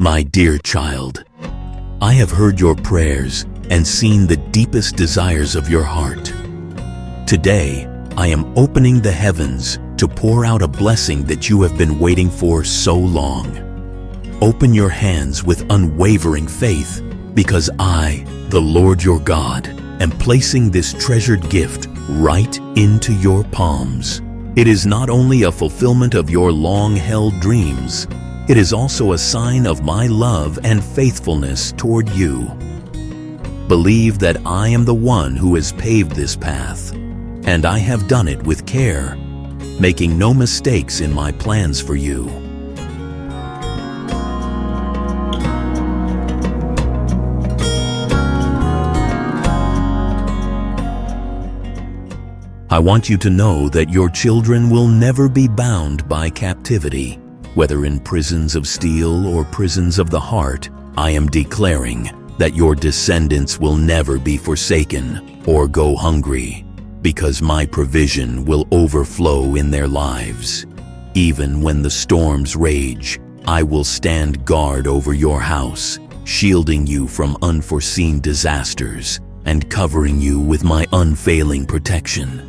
My dear child, I have heard your prayers and seen the deepest desires of your heart. Today, I am opening the heavens to pour out a blessing that you have been waiting for so long. Open your hands with unwavering faith, because I, the Lord your God, am placing this treasured gift right into your palms. It is not only a fulfillment of your long-held dreams, it is also a sign of my love and faithfulness toward you. Believe that I am the one who has paved this path, and I have done it with care, making no mistakes in my plans for you. I want you to know that your children will never be bound by captivity. Whether in prisons of steel or prisons of the heart, I am declaring that your descendants will never be forsaken or go hungry, because my provision will overflow in their lives. Even when the storms rage, I will stand guard over your house, shielding you from unforeseen disasters and covering you with my unfailing protection.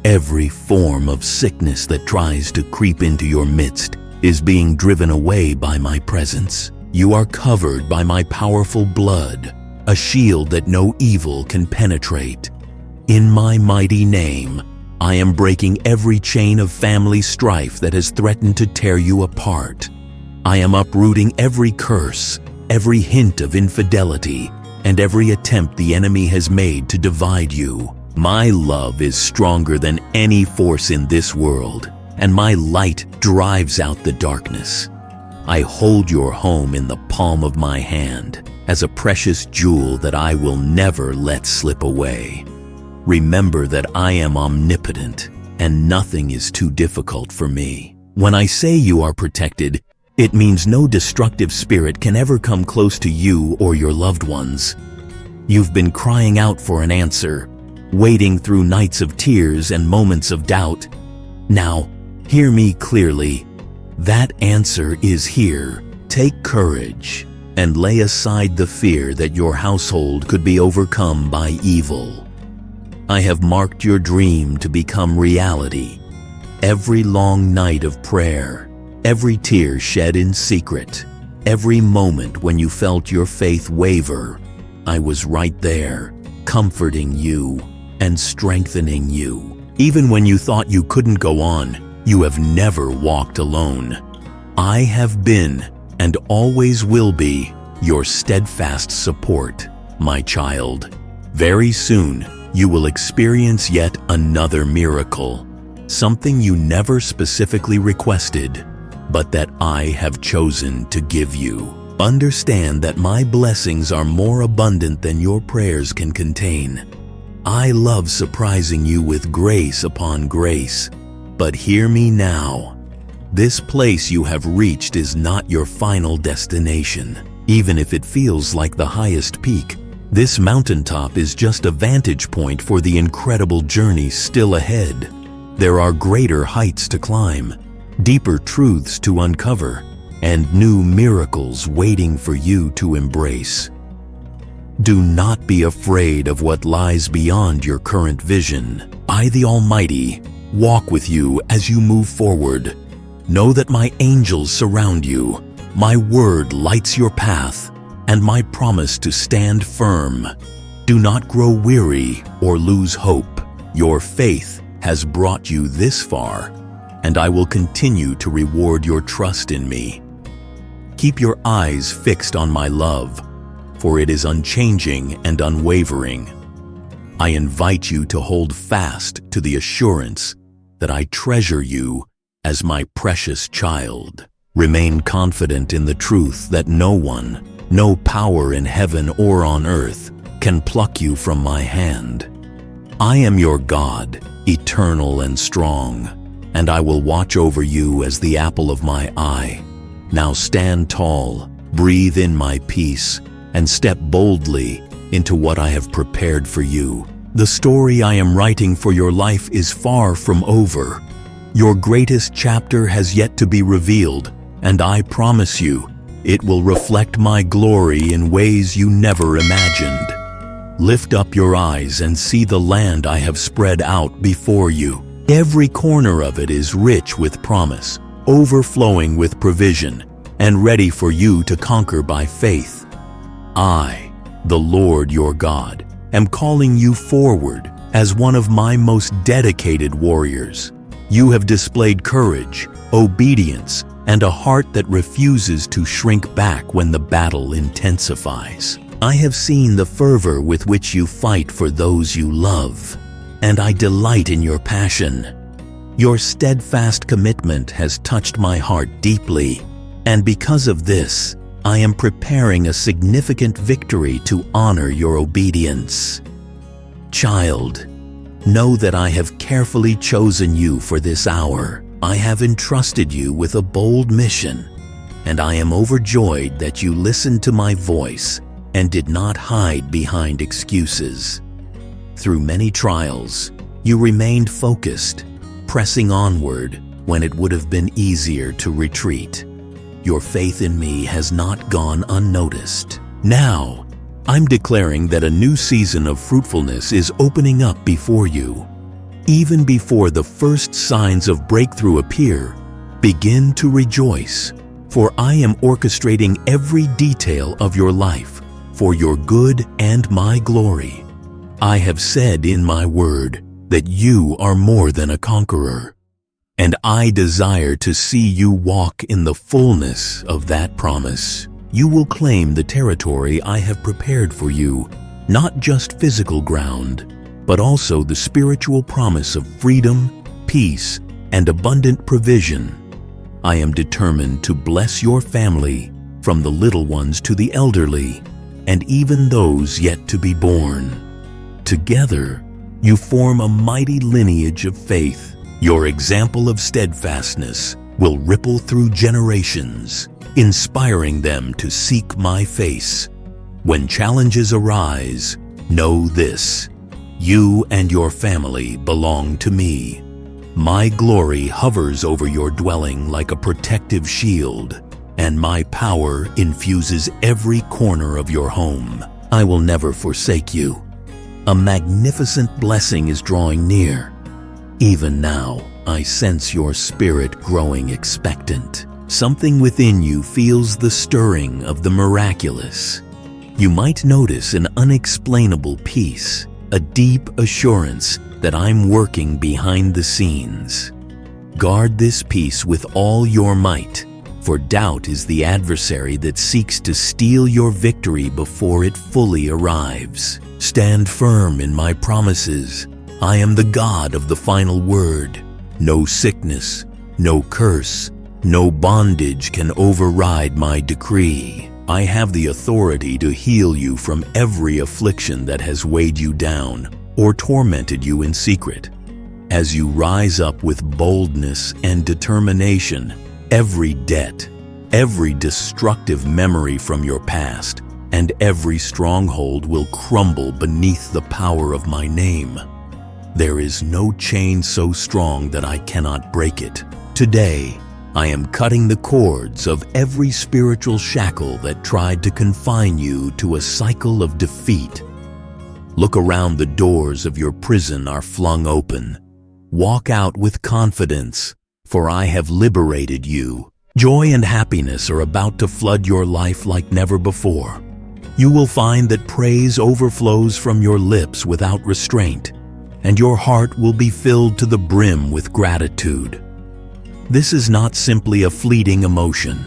Every form of sickness that tries to creep into your midst is being driven away by my presence. You are covered by my powerful blood, a shield that no evil can penetrate. In my mighty name, I am breaking every chain of family strife that has threatened to tear you apart. I am uprooting every curse, every hint of infidelity, and every attempt the enemy has made to divide you. My love is stronger than any force in this world, and my light drives out the darkness. I hold your home in the palm of my hand as a precious jewel that I will never let slip away. Remember that I am omnipotent, and nothing is too difficult for me. When I say you are protected, it means no destructive spirit can ever come close to you or your loved ones. You've been crying out for an answer, wading through nights of tears and moments of doubt. Now, hear me clearly. That answer is here. Take courage and lay aside the fear that your household could be overcome by evil. I have marked your dream to become reality. Every long night of prayer, every tear shed in secret, every moment when you felt your faith waver, I was right there, comforting you and strengthening you. Even when you thought you couldn't go on, you have never walked alone. I have been, and always will be, your steadfast support, my child. Very soon, you will experience yet another miracle, something you never specifically requested, but that I have chosen to give you. Understand that my blessings are more abundant than your prayers can contain. I love surprising you with grace upon grace, but hear me now. This place you have reached is not your final destination. Even if it feels like the highest peak, this mountaintop is just a vantage point for the incredible journey still ahead. There are greater heights to climb, deeper truths to uncover, and new miracles waiting for you to embrace. Do not be afraid of what lies beyond your current vision. I, the Almighty, walk with you as you move forward. Know that my angels surround you, my word lights your path, and my promise to stand firm. Do not grow weary or lose hope. Your faith has brought you this far, and I will continue to reward your trust in me. Keep your eyes fixed on my love, for it is unchanging and unwavering. I invite you to hold fast to the assurance that I treasure you as my precious child. Remain confident in the truth that no one, no power in heaven or on earth, can pluck you from my hand. I am your God, eternal and strong, and I will watch over you as the apple of my eye. Now stand tall, breathe in my peace, and step boldly into what I have prepared for you. The story I am writing for your life is far from over. Your greatest chapter has yet to be revealed, and I promise you, It will reflect my glory in ways you never imagined. Lift up your eyes and see the land I have spread out before you. Every corner of it is rich with promise, overflowing with provision, and ready for you to conquer by faith. I, the Lord your God, am calling you forward as one of my most dedicated warriors. You have displayed courage, obedience, and a heart that refuses to shrink back when the battle intensifies. I have seen the fervor with which you fight for those you love, and I delight in your passion. Your steadfast commitment has touched my heart deeply, and because of this, I am preparing a significant victory to honor your obedience. Child, know that I have carefully chosen you for this hour. I have entrusted you with a bold mission, and I am overjoyed that you listened to my voice and did not hide behind excuses. Through many trials, you remained focused, pressing onward when it would have been easier to retreat. Your faith in me has not gone unnoticed. Now, I'm declaring that a new season of fruitfulness is opening up before you. Even before the first signs of breakthrough appear, begin to rejoice, for I am orchestrating every detail of your life for your good and my glory. I have said in my word that you are more than a conqueror, and I desire to see you walk in the fullness of that promise. You will claim the territory I have prepared for you, not just physical ground, but also the spiritual promise of freedom, peace, and abundant provision. I am determined to bless your family, from the little ones to the elderly, and even those yet to be born. Together, you form a mighty lineage of faith. Your example of steadfastness will ripple through generations, inspiring them to seek my face. When challenges arise, know this: you and your family belong to me. My glory hovers over your dwelling like a protective shield, and my power infuses every corner of your home. I will never forsake you. A magnificent blessing is drawing near. Even now, I sense your spirit growing expectant. Something within you feels the stirring of the miraculous. You might notice an unexplainable peace, a deep assurance that I'm working behind the scenes. Guard this peace with all your might, for doubt is the adversary that seeks to steal your victory before it fully arrives. Stand firm in my promises. I am the God of the final word. No sickness, no curse, no bondage can override my decree. I have the authority to heal you from every affliction that has weighed you down or tormented you in secret. As you rise up with boldness and determination, every debt, every destructive memory from your past, and every stronghold will crumble beneath the power of my name. There is no chain so strong that I cannot break it. Today, I am cutting the cords of every spiritual shackle that tried to confine you to a cycle of defeat. Look around, the doors of your prison are flung open. Walk out with confidence, for I have liberated you. Joy and happiness are about to flood your life like never before. You will find that praise overflows from your lips without restraint, and your heart will be filled to the brim with gratitude. This is not simply a fleeting emotion,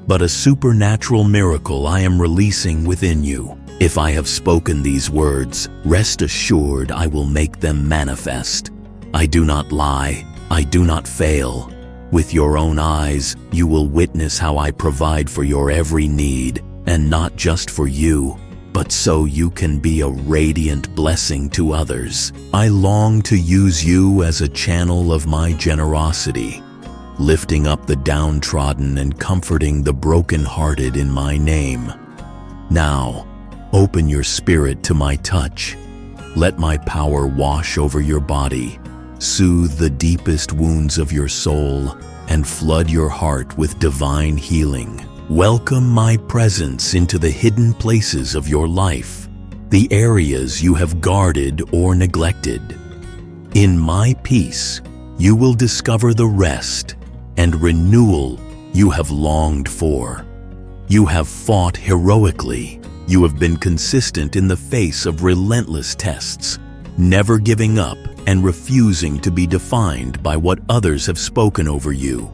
but a supernatural miracle I am releasing within you. If I have spoken these words, rest assured I will make them manifest. I do not lie, I do not fail. With your own eyes, you will witness how I provide for your every need, and not just for you, but so you can be a radiant blessing to others. I long to use you as a channel of my generosity, lifting up the downtrodden and comforting the brokenhearted in my name. Now, open your spirit to my touch. Let my power wash over your body, soothe the deepest wounds of your soul, and flood your heart with divine healing. Welcome my presence into the hidden places of your life, the areas you have guarded or neglected. In my peace, you will discover the rest and renewal you have longed for. You have fought heroically. You have been consistent in the face of relentless tests, never giving up and refusing to be defined by what others have spoken over you.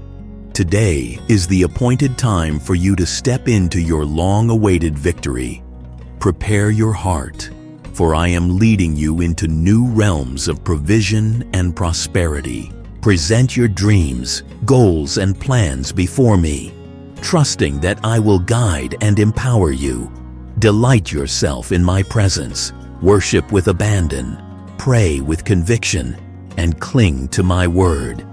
Today is the appointed time for you to step into your long-awaited victory. Prepare your heart, for I am leading you into new realms of provision and prosperity. Present your dreams, goals, and plans before me, trusting that I will guide and empower you. Delight yourself in my presence, worship with abandon, pray with conviction, and cling to my word.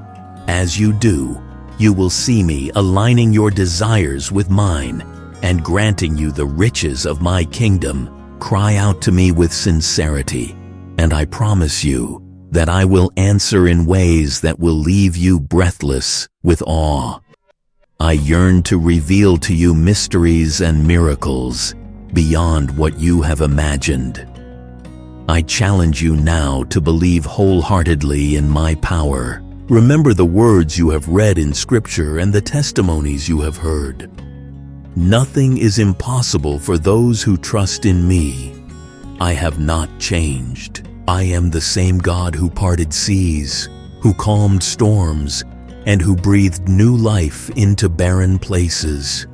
As you do, you will see me aligning your desires with mine and granting you the riches of my kingdom. Cry out to me with sincerity, and I promise you that I will answer in ways that will leave you breathless with awe. I yearn to reveal to you mysteries and miracles beyond what you have imagined. I challenge you now to believe wholeheartedly in my power. Remember the words you have read in Scripture and the testimonies you have heard. Nothing is impossible for those who trust in me. I have not changed. I am the same God who parted seas, who calmed storms, and who breathed new life into barren places.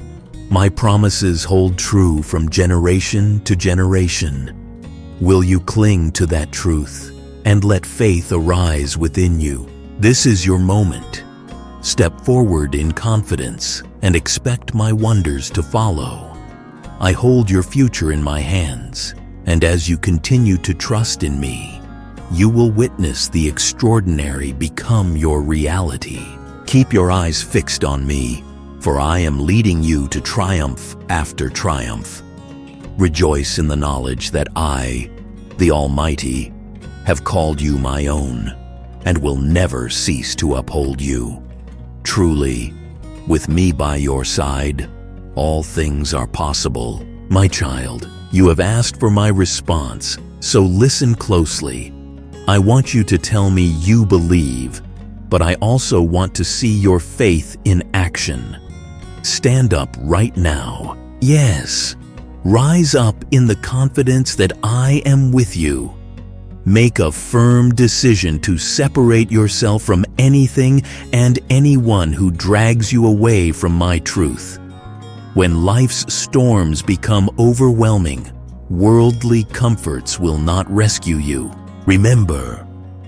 My promises hold true from generation to generation. Will you cling to that truth and let faith arise within you? This is your moment. Step forward in confidence and expect my wonders to follow. I hold your future in my hands, and as you continue to trust in me, you will witness the extraordinary become your reality. Keep your eyes fixed on me, for I am leading you to triumph after triumph. Rejoice in the knowledge that I, the Almighty, have called you my own, and will never cease to uphold you. Truly, with me by your side, all things are possible. My child, you have asked for my response, so listen closely. I want you to tell me you believe, but I also want to see your faith in action. Stand up right now. Yes, rise up in the confidence that I am with you. Make a firm decision to separate yourself from anything and anyone who drags you away from my truth. When life's storms become overwhelming, worldly comforts will not rescue you. Remember,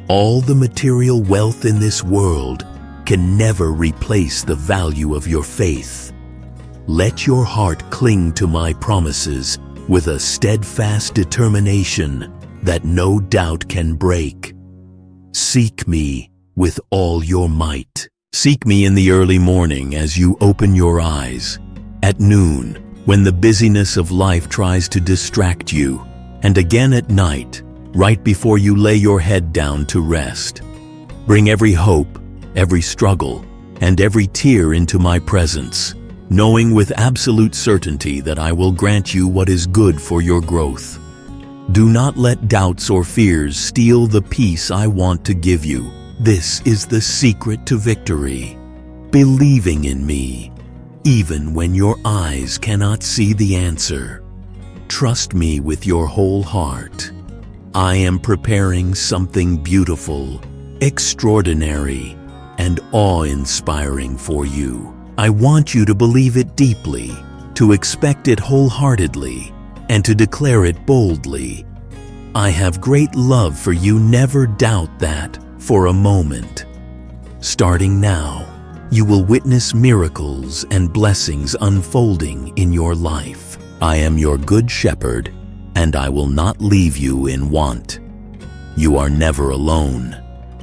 all the material wealth in this world can never replace the value of your faith. Let your heart cling to my promises with a steadfast determination that no doubt can break. Seek me with all your might. Seek me in the early morning as you open your eyes, at noon when the busyness of life tries to distract you, and again at night, right before you lay your head down to rest. Bring every hope, every struggle, and every tear into my presence, knowing with absolute certainty that I will grant you what is good for your growth. Do not let doubts or fears steal the peace I want to give you. This is the secret to victory. Believing in me, even when your eyes cannot see the answer. Trust me with your whole heart. I am preparing something beautiful, extraordinary, and awe-inspiring for you. I want you to believe it deeply, to expect it wholeheartedly, and to declare it boldly. I have great love for you. Never doubt that for a moment. Starting now, you will witness miracles and blessings unfolding in your life. I am your good shepherd, and I will not leave you in want. You are never alone,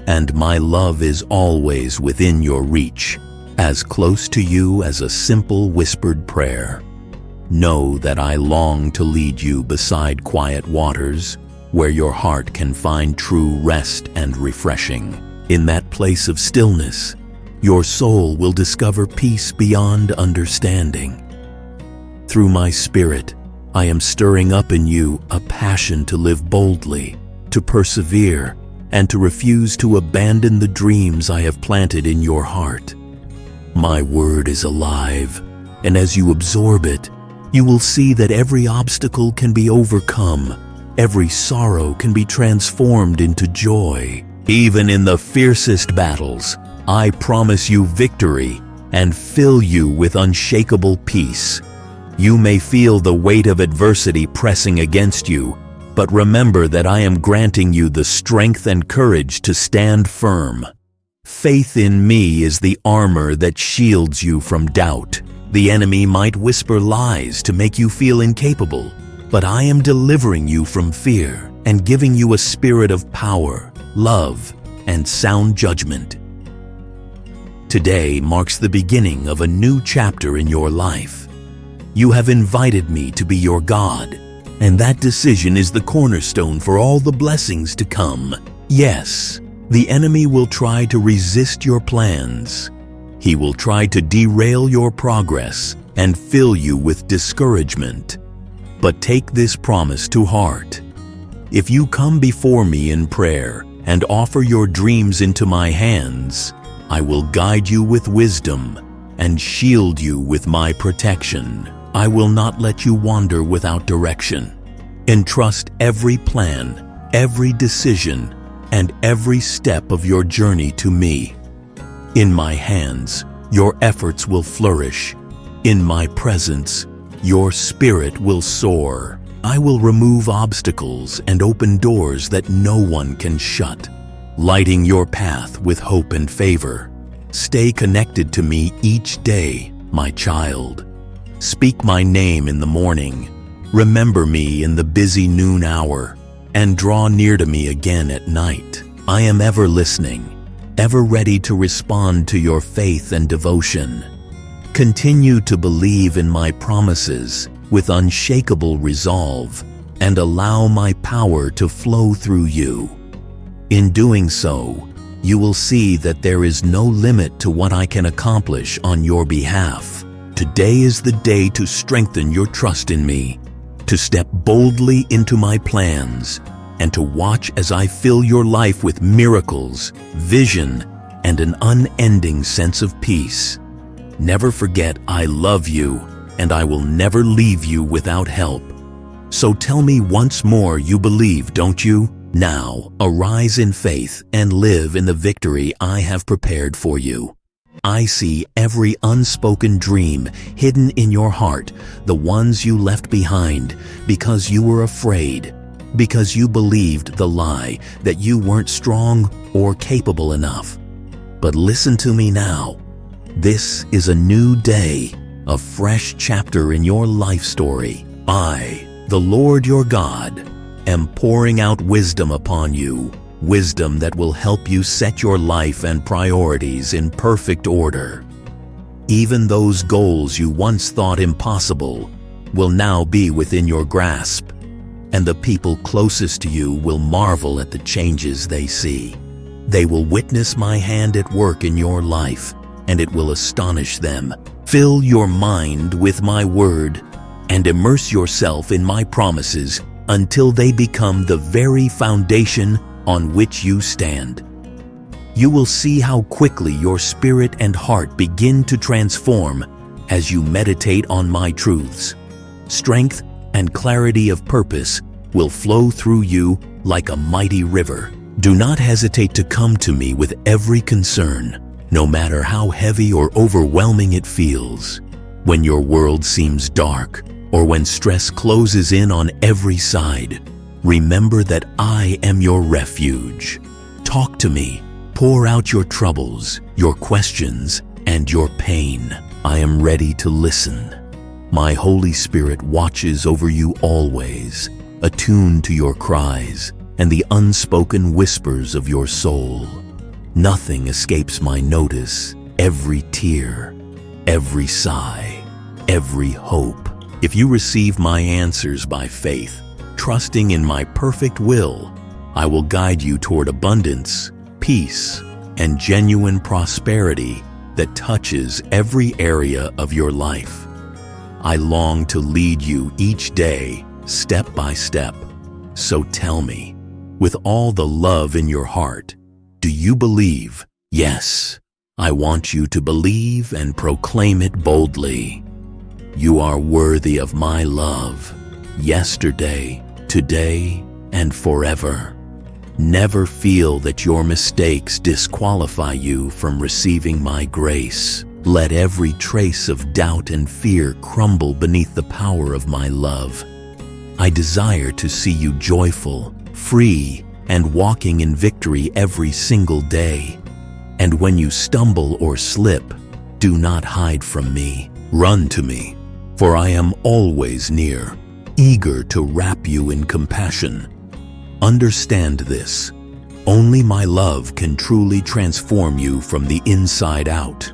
and my love is always within your reach, as close to you as a simple whispered prayer. Know that I long to lead you beside quiet waters, where your heart can find true rest and refreshing. In that place of stillness, your soul will discover peace beyond understanding. Through my Spirit, I am stirring up in you a passion to live boldly, to persevere, and to refuse to abandon the dreams I have planted in your heart. My word is alive, and as you absorb it, you will see that every obstacle can be overcome, every sorrow can be transformed into joy. Even in the fiercest battles, I promise you victory and fill you with unshakable peace. You may feel the weight of adversity pressing against you, but remember that I am granting you the strength and courage to stand firm. Faith in me is the armor that shields you from doubt. The enemy might whisper lies to make you feel incapable, but I am delivering you from fear and giving you a spirit of power, love, and sound judgment. Today marks the beginning of a new chapter in your life. You have invited me to be your God, and that decision is the cornerstone for all the blessings to come. Yes, the enemy will try to resist your plans. He will try to derail your progress and fill you with discouragement. But take this promise to heart. If you come before me in prayer and offer your dreams into my hands, I will guide you with wisdom and shield you with my protection. I will not let you wander without direction. Entrust every plan, every decision, and every step of your journey to me. In my hands, your efforts will flourish. In my presence, your spirit will soar. I will remove obstacles and open doors that no one can shut, lighting your path with hope and favor. Stay connected to me each day, my child. Speak my name in the morning. Remember me in the busy noon hour, and draw near to me again at night. I am ever listening, ever ready to respond to your faith and devotion. Continue to believe in my promises with unshakable resolve, and allow my power to flow through you. In doing so, you will see that there is no limit to what I can accomplish on your behalf. Today is the day to strengthen your trust in me, to step boldly into my plans, and to watch as I fill your life with miracles, vision, and an unending sense of peace. Never forget I love you, and I will never leave you without help. So tell me once more you believe, don't you? Now, arise in faith and live in the victory I have prepared for you. I see every unspoken dream hidden in your heart, the ones you left behind because you were afraid, because you believed the lie that you weren't strong or capable enough. But listen to me now. This is a new day, a fresh chapter in your life story. I, the Lord your God, am pouring out wisdom upon you, wisdom that will help you set your life and priorities in perfect order. Even those goals you once thought impossible will now be within your grasp, and the people closest to you will marvel at the changes they see. They will witness my hand at work in your life, and it will astonish them. Fill your mind with my word and immerse yourself in my promises until they become the very foundation on which you stand. You will see how quickly your spirit and heart begin to transform as you meditate on my truths. Strength and clarity of purpose will flow through you like a mighty river. Do not hesitate to come to me with every concern, no matter how heavy or overwhelming it feels. When your world seems dark, or when stress closes in on every side, remember that I am your refuge. Talk to me. Pour out your troubles, your questions, and your pain. I am ready to listen. My Holy Spirit watches over you always, attuned to your cries and the unspoken whispers of your soul. Nothing escapes my notice. Every tear, every sigh, every hope. If you receive my answers by faith, trusting in my perfect will, I will guide you toward abundance, peace, and genuine prosperity that touches every area of your life. I long to lead you each day, step by step. So tell me, with all the love in your heart, do you believe? Yes, I want you to believe and proclaim it boldly. You are worthy of my love, yesterday, today, and forever. Never feel that your mistakes disqualify you from receiving my grace. Let every trace of doubt and fear crumble beneath the power of my love. I desire to see you joyful, free, and walking in victory every single day. And when you stumble or slip, do not hide from me. Run to me, for I am always near, eager to wrap you in compassion. Understand this. Only my love can truly transform you from the inside out.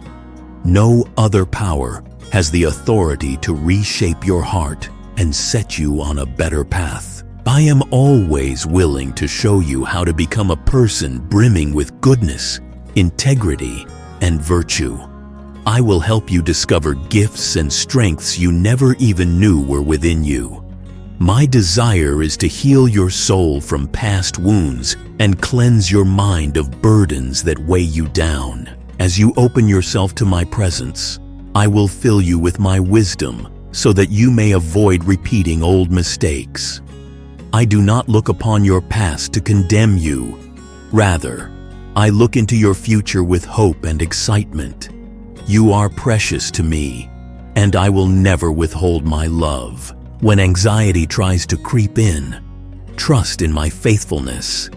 No other power has the authority to reshape your heart and set you on a better path. I am always willing to show you how to become a person brimming with goodness, integrity, and virtue. I will help you discover gifts and strengths you never even knew were within you. My desire is to heal your soul from past wounds and cleanse your mind of burdens that weigh you down. As you open yourself to my presence, I will fill you with my wisdom so that you may avoid repeating old mistakes. I do not look upon your past to condemn you. Rather, I look into your future with hope and excitement. You are precious to me, and I will never withhold my love. When anxiety tries to creep in, trust in my faithfulness.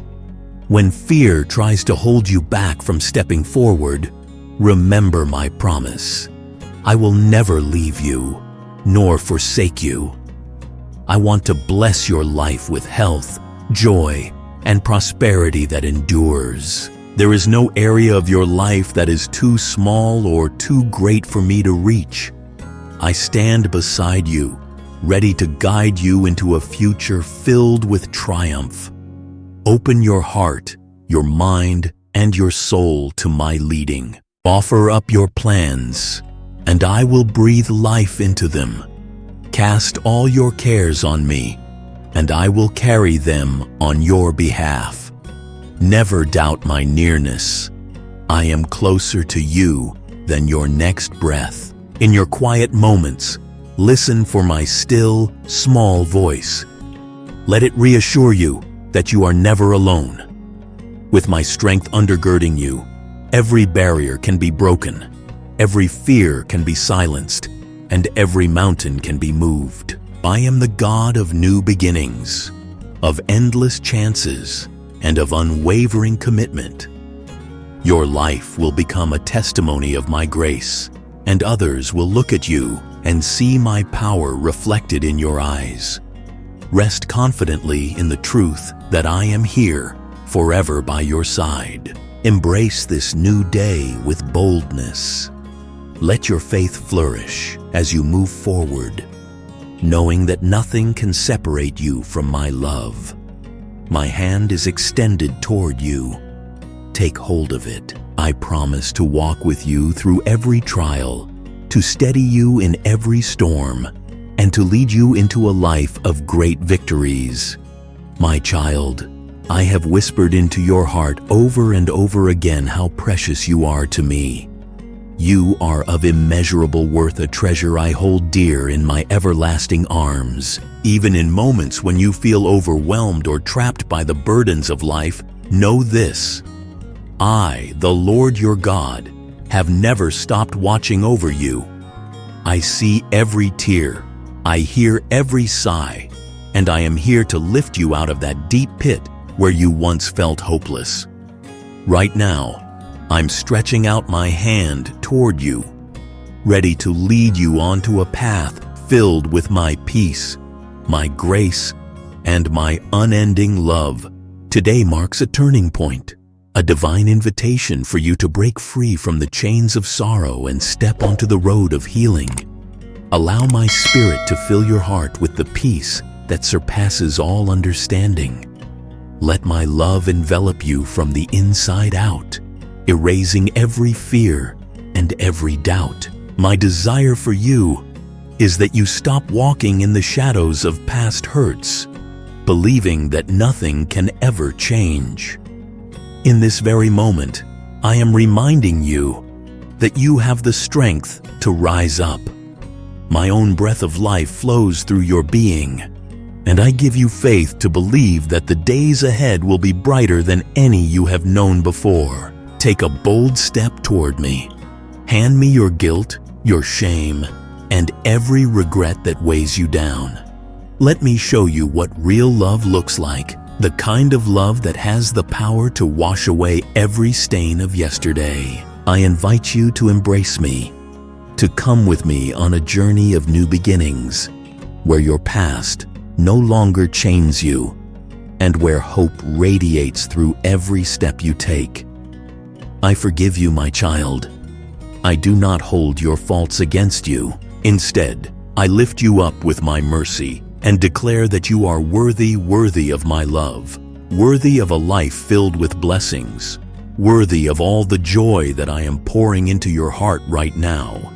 When fear tries to hold you back from stepping forward, remember my promise. I will never leave you, nor forsake you. I want to bless your life with health, joy, and prosperity that endures. There is no area of your life that is too small or too great for me to reach. I stand beside you, ready to guide you into a future filled with triumph. Open your heart, your mind, and your soul to my leading. Offer up your plans, and I will breathe life into them. Cast all your cares on me, and I will carry them on your behalf. Never doubt my nearness. I am closer to you than your next breath. In your quiet moments, listen for my still, small voice. Let it reassure you that you are never alone. With my strength undergirding you, every barrier can be broken, every fear can be silenced, and every mountain can be moved. I am the God of new beginnings, of endless chances, and of unwavering commitment. Your life will become a testimony of my grace, and others will look at you and see my power reflected in your eyes. Rest confidently in the truth that I am here, forever by your side. Embrace this new day with boldness. Let your faith flourish as you move forward, knowing that nothing can separate you from my love. My hand is extended toward you. Take hold of it. I promise to walk with you through every trial, to steady you in every storm, and to lead you into a life of great victories. My child, I have whispered into your heart over and over again how precious you are to me. You are of immeasurable worth, a treasure I hold dear in my everlasting arms. Even in moments when you feel overwhelmed or trapped by the burdens of life, know this: I, the Lord your God, have never stopped watching over you. I see every tear, I hear every sigh, and I am here to lift you out of that deep pit where you once felt hopeless. Right now, I'm stretching out my hand toward you, ready to lead you onto a path filled with my peace, my grace, and my unending love. Today marks a turning point, a divine invitation for you to break free from the chains of sorrow and step onto the road of healing. Allow my spirit to fill your heart with the peace that surpasses all understanding. Let my love envelop you from the inside out, erasing every fear and every doubt. My desire for you is that you stop walking in the shadows of past hurts, believing that nothing can ever change. In this very moment, I am reminding you that you have the strength to rise up. My own breath of life flows through your being, and I give you faith to believe that the days ahead will be brighter than any you have known before. Take a bold step toward me. Hand me your guilt, your shame, and every regret that weighs you down. Let me show you what real love looks like, the kind of love that has the power to wash away every stain of yesterday. I invite you to embrace me, to come with me on a journey of new beginnings, where your past no longer chains you, and where hope radiates through every step you take. I forgive you, my child. I do not hold your faults against you. Instead, I lift you up with my mercy and declare that you are worthy of my love, worthy of a life filled with blessings, worthy of all the joy that I am pouring into your heart right now.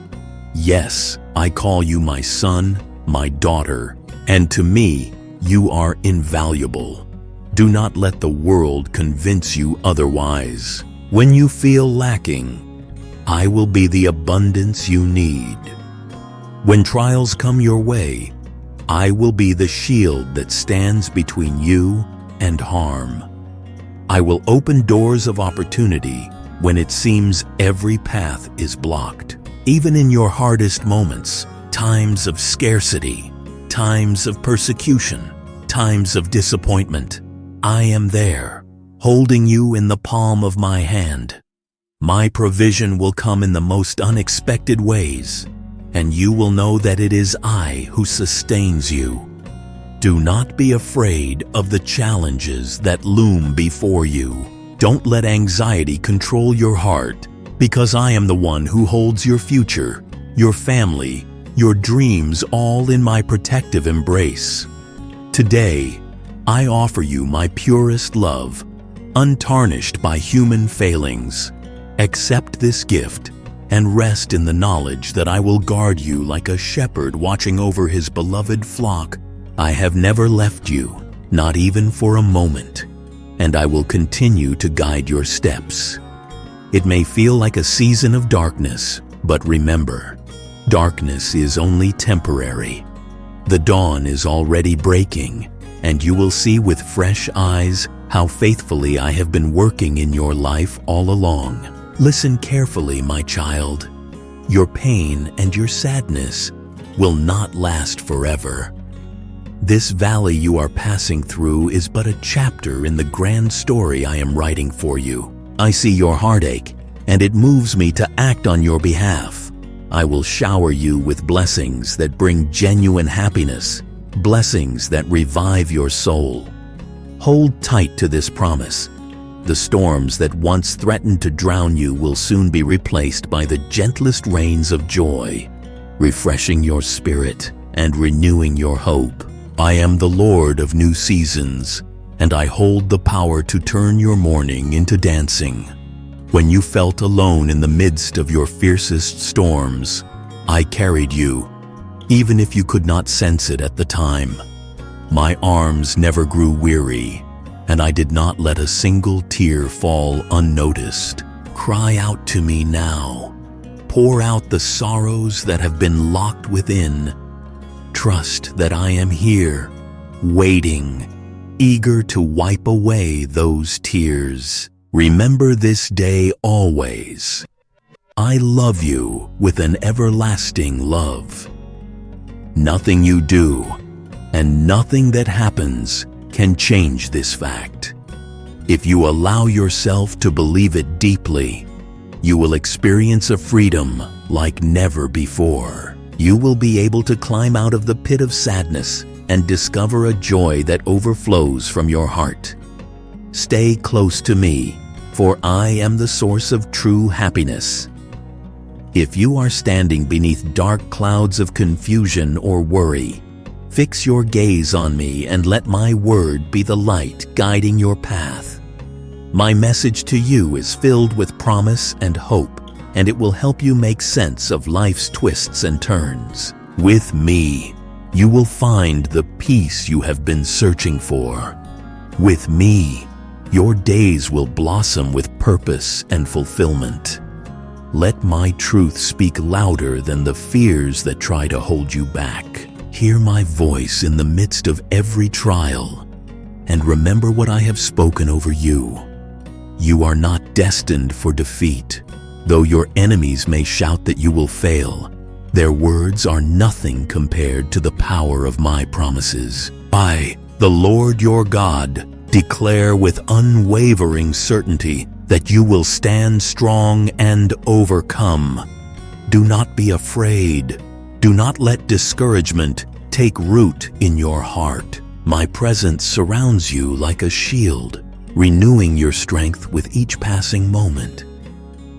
Yes, I call you my son, my daughter, and to me, you are invaluable. Do not let the world convince you otherwise. When you feel lacking, I will be the abundance you need. When trials come your way, I will be the shield that stands between you and harm. I will open doors of opportunity when it seems every path is blocked. Even in your hardest moments, times of scarcity, times of persecution, times of disappointment, I am there, holding you in the palm of my hand. My provision will come in the most unexpected ways, and you will know that it is I who sustains you. Do not be afraid of the challenges that loom before you. Don't let anxiety control your heart, because I am the one who holds your future, your family, your dreams all in my protective embrace. Today, I offer you my purest love, untarnished by human failings. Accept this gift and rest in the knowledge that I will guard you like a shepherd watching over his beloved flock. I have never left you, not even for a moment, and I will continue to guide your steps. It may feel like a season of darkness, but remember, darkness is only temporary. The dawn is already breaking, and you will see with fresh eyes how faithfully I have been working in your life all along. Listen carefully, my child. Your pain and your sadness will not last forever. This valley you are passing through is but a chapter in the grand story I am writing for you. I see your heartache, and it moves me to act on your behalf. I will shower you with blessings that bring genuine happiness, blessings that revive your soul. Hold tight to this promise. The storms that once threatened to drown you will soon be replaced by the gentlest rains of joy, refreshing your spirit and renewing your hope. I am the Lord of new seasons, and I hold the power to turn your mourning into dancing. When you felt alone in the midst of your fiercest storms, I carried you, even if you could not sense it at the time. My arms never grew weary, and I did not let a single tear fall unnoticed. Cry out to me now. Pour out the sorrows that have been locked within. Trust that I am here, waiting, eager to wipe away those tears. Remember this day always. I love you with an everlasting love. Nothing you do, and nothing that happens can change this fact. If you allow yourself to believe it deeply, you will experience a freedom like never before. You will be able to climb out of the pit of sadness and discover a joy that overflows from your heart. Stay close to me, for I am the source of true happiness. If you are standing beneath dark clouds of confusion or worry, fix your gaze on me and let my word be the light guiding your path. My message to you is filled with promise and hope, and it will help you make sense of life's twists and turns. With me, you will find the peace you have been searching for. With me, your days will blossom with purpose and fulfillment. Let my truth speak louder than the fears that try to hold you back. Hear my voice in the midst of every trial, and remember what I have spoken over you. You are not destined for defeat. Though your enemies may shout that you will fail, their words are nothing compared to the power of my promises. I, the Lord your God, declare with unwavering certainty that you will stand strong and overcome. Do not be afraid. Do not let discouragement take root in your heart. My presence surrounds you like a shield, renewing your strength with each passing moment.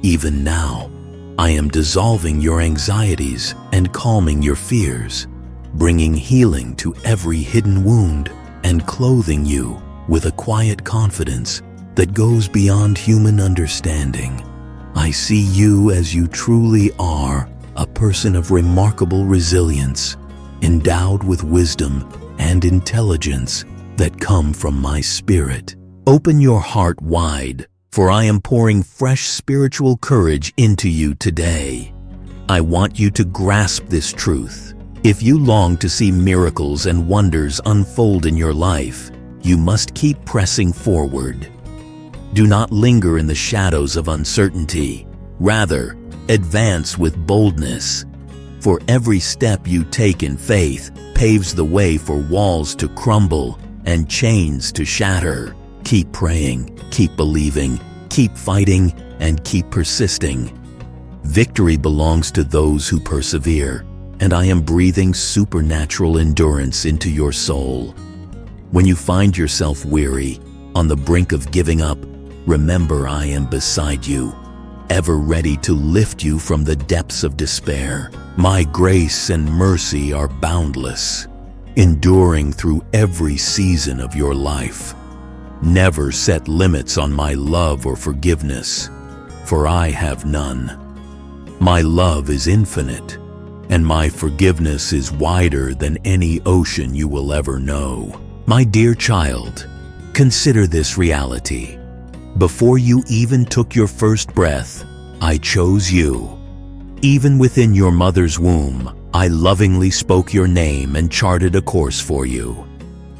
Even now, I am dissolving your anxieties and calming your fears, bringing healing to every hidden wound and clothing you with a quiet confidence that goes beyond human understanding. I see you as you truly are, a person of remarkable resilience, endowed with wisdom and intelligence that come from my spirit. Open your heart wide, for I am pouring fresh spiritual courage into you today. I want you to grasp this truth. If you long to see miracles and wonders unfold in your life, you must keep pressing forward. Do not linger in the shadows of uncertainty. Rather, advance with boldness. For every step you take in faith paves the way for walls to crumble and chains to shatter. Keep praying, keep believing, keep fighting, and keep persisting. Victory belongs to those who persevere, and I am breathing supernatural endurance into your soul. When you find yourself weary, on the brink of giving up, remember I am beside you, ever ready to lift you from the depths of despair. My grace and mercy are boundless, enduring through every season of your life. Never set limits on my love or forgiveness, for I have none. My love is infinite, and my forgiveness is wider than any ocean you will ever know. My dear child, consider this reality. Before you even took your first breath, I chose you. Even within your mother's womb, I lovingly spoke your name and charted a course for you.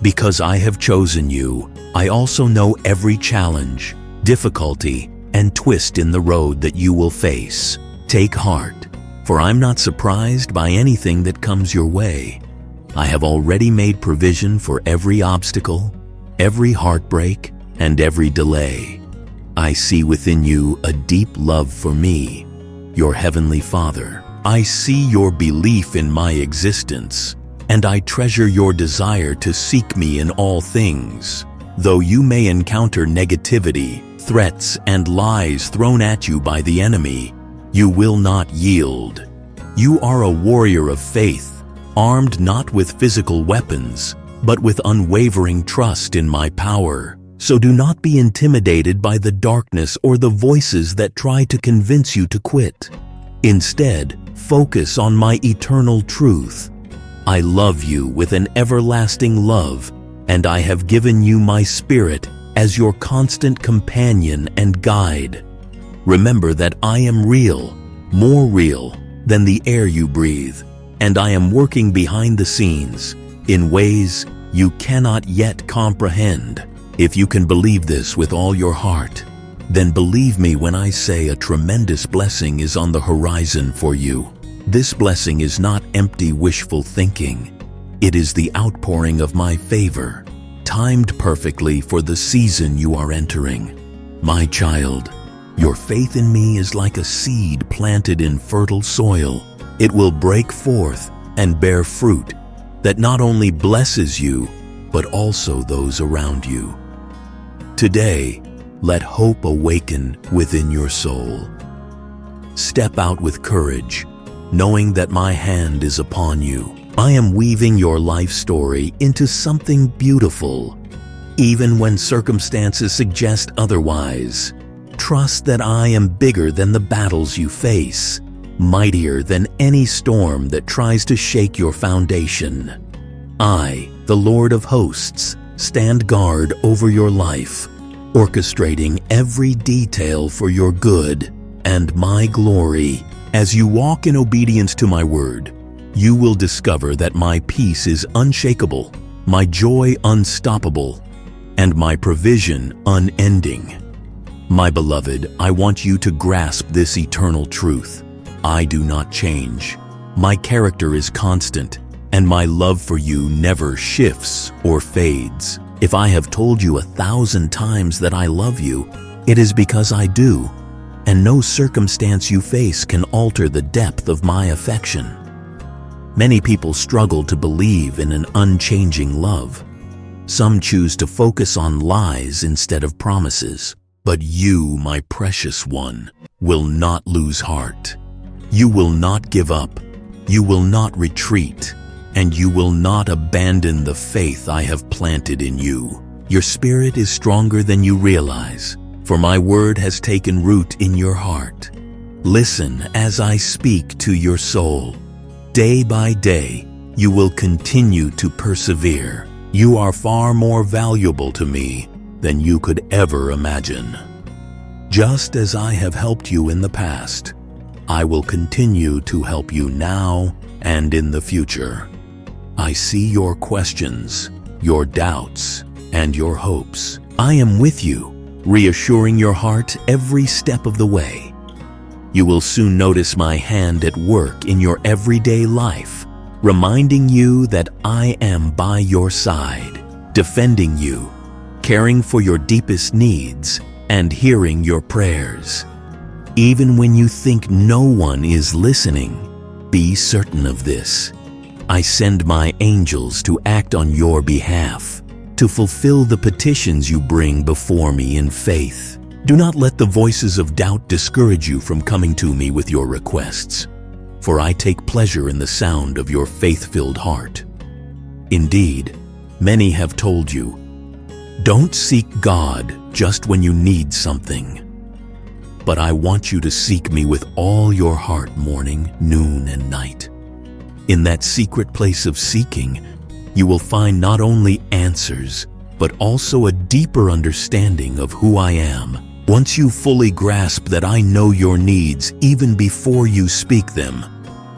Because I have chosen you, I also know every challenge, difficulty, and twist in the road that you will face. Take heart, for I'm not surprised by anything that comes your way. I have already made provision for every obstacle, every heartbreak, and every delay. I see within you a deep love for me, your Heavenly Father. I see your belief in my existence, and I treasure your desire to seek me in all things. Though you may encounter negativity, threats, and lies thrown at you by the enemy, you will not yield. You are a warrior of faith, armed not with physical weapons, but with unwavering trust in my power. So do not be intimidated by the darkness or the voices that try to convince you to quit. Instead, focus on my eternal truth. I love you with an everlasting love, and I have given you my spirit as your constant companion and guide. Remember that I am real, more real than the air you breathe, and I am working behind the scenes in ways you cannot yet comprehend. If you can believe this with all your heart, then believe me when I say a tremendous blessing is on the horizon for you. This blessing is not empty wishful thinking. It is the outpouring of my favor, timed perfectly for the season you are entering. My child, your faith in me is like a seed planted in fertile soil. It will break forth and bear fruit that not only blesses you, but also those around you. Today, let hope awaken within your soul. Step out with courage, knowing that my hand is upon you. I am weaving your life story into something beautiful, even when circumstances suggest otherwise. Trust that I am bigger than the battles you face, mightier than any storm that tries to shake your foundation. I, the Lord of hosts, stand guard over your life, orchestrating every detail for your good and my glory. As you walk in obedience to my word, you will discover that my peace is unshakable, my joy unstoppable, and my provision unending. My beloved, I want you to grasp this eternal truth. I do not change. My character is constant, and my love for you never shifts or fades. If I have told you 1,000 times that I love you, it is because I do, and no circumstance you face can alter the depth of my affection. Many people struggle to believe in an unchanging love. Some choose to focus on lies instead of promises. But you, my precious one, will not lose heart. You will not give up. You will not retreat. And you will not abandon the faith I have planted in you. Your spirit is stronger than you realize, for my word has taken root in your heart. Listen as I speak to your soul. Day by day, you will continue to persevere. You are far more valuable to me than you could ever imagine. Just as I have helped you in the past, I will continue to help you now and in the future. I see your questions, your doubts, and your hopes. I am with you, reassuring your heart every step of the way. You will soon notice my hand at work in your everyday life, reminding you that I am by your side, defending you, caring for your deepest needs, and hearing your prayers. Even when you think no one is listening, be certain of this. I send my angels to act on your behalf, to fulfill the petitions you bring before me in faith. Do not let the voices of doubt discourage you from coming to me with your requests, for I take pleasure in the sound of your faith-filled heart. Indeed, many have told you, don't seek God just when you need something. But I want you to seek me with all your heart morning, noon, and night. In that secret place of seeking, you will find not only answers, but also a deeper understanding of who I am. Once you fully grasp that I know your needs even before you speak them,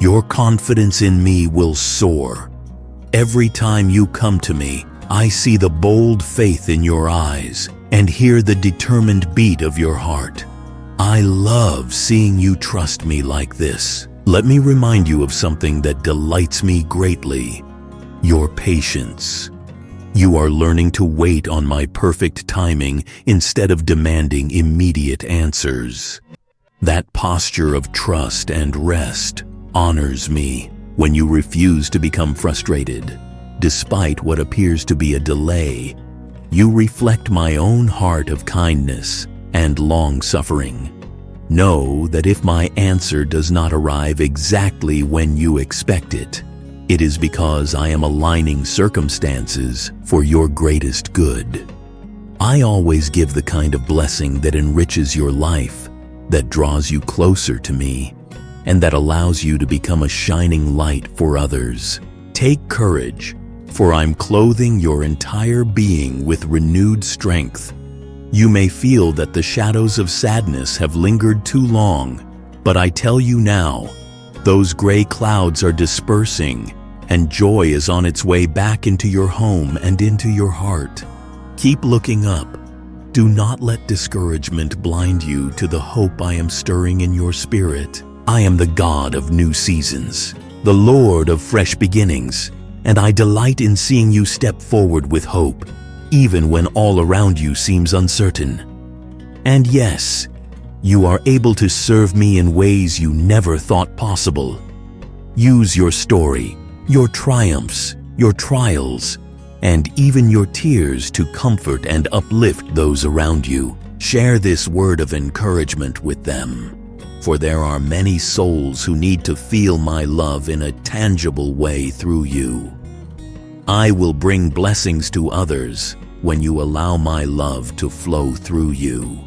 your confidence in me will soar. Every time you come to me, I see the bold faith in your eyes and hear the determined beat of your heart. I love seeing you trust me like this. Let me remind you of something that delights me greatly: your patience. You are learning to wait on my perfect timing instead of demanding immediate answers. That posture of trust and rest honors me. When you refuse to become frustrated, despite what appears to be a delay, you reflect my own heart of kindness and long-suffering. Know that if my answer does not arrive exactly when you expect it, it is because I am aligning circumstances for your greatest good. I always give the kind of blessing that enriches your life, that draws you closer to me, and that allows you to become a shining light for others. Take courage, for I'm clothing your entire being with renewed strength. You may feel that the shadows of sadness have lingered too long, but I tell you now, those gray clouds are dispersing, and joy is on its way back into your home and into your heart. Keep looking up. Do not let discouragement blind you to the hope I am stirring in your spirit. I am the God of new seasons, the Lord of fresh beginnings, and I delight in seeing you step forward with hope, even when all around you seems uncertain. And yes, you are able to serve me in ways you never thought possible. Use your story, your triumphs, your trials, and even your tears to comfort and uplift those around you. Share this word of encouragement with them, for there are many souls who need to feel my love in a tangible way through you. I will bring blessings to others when you allow my love to flow through you.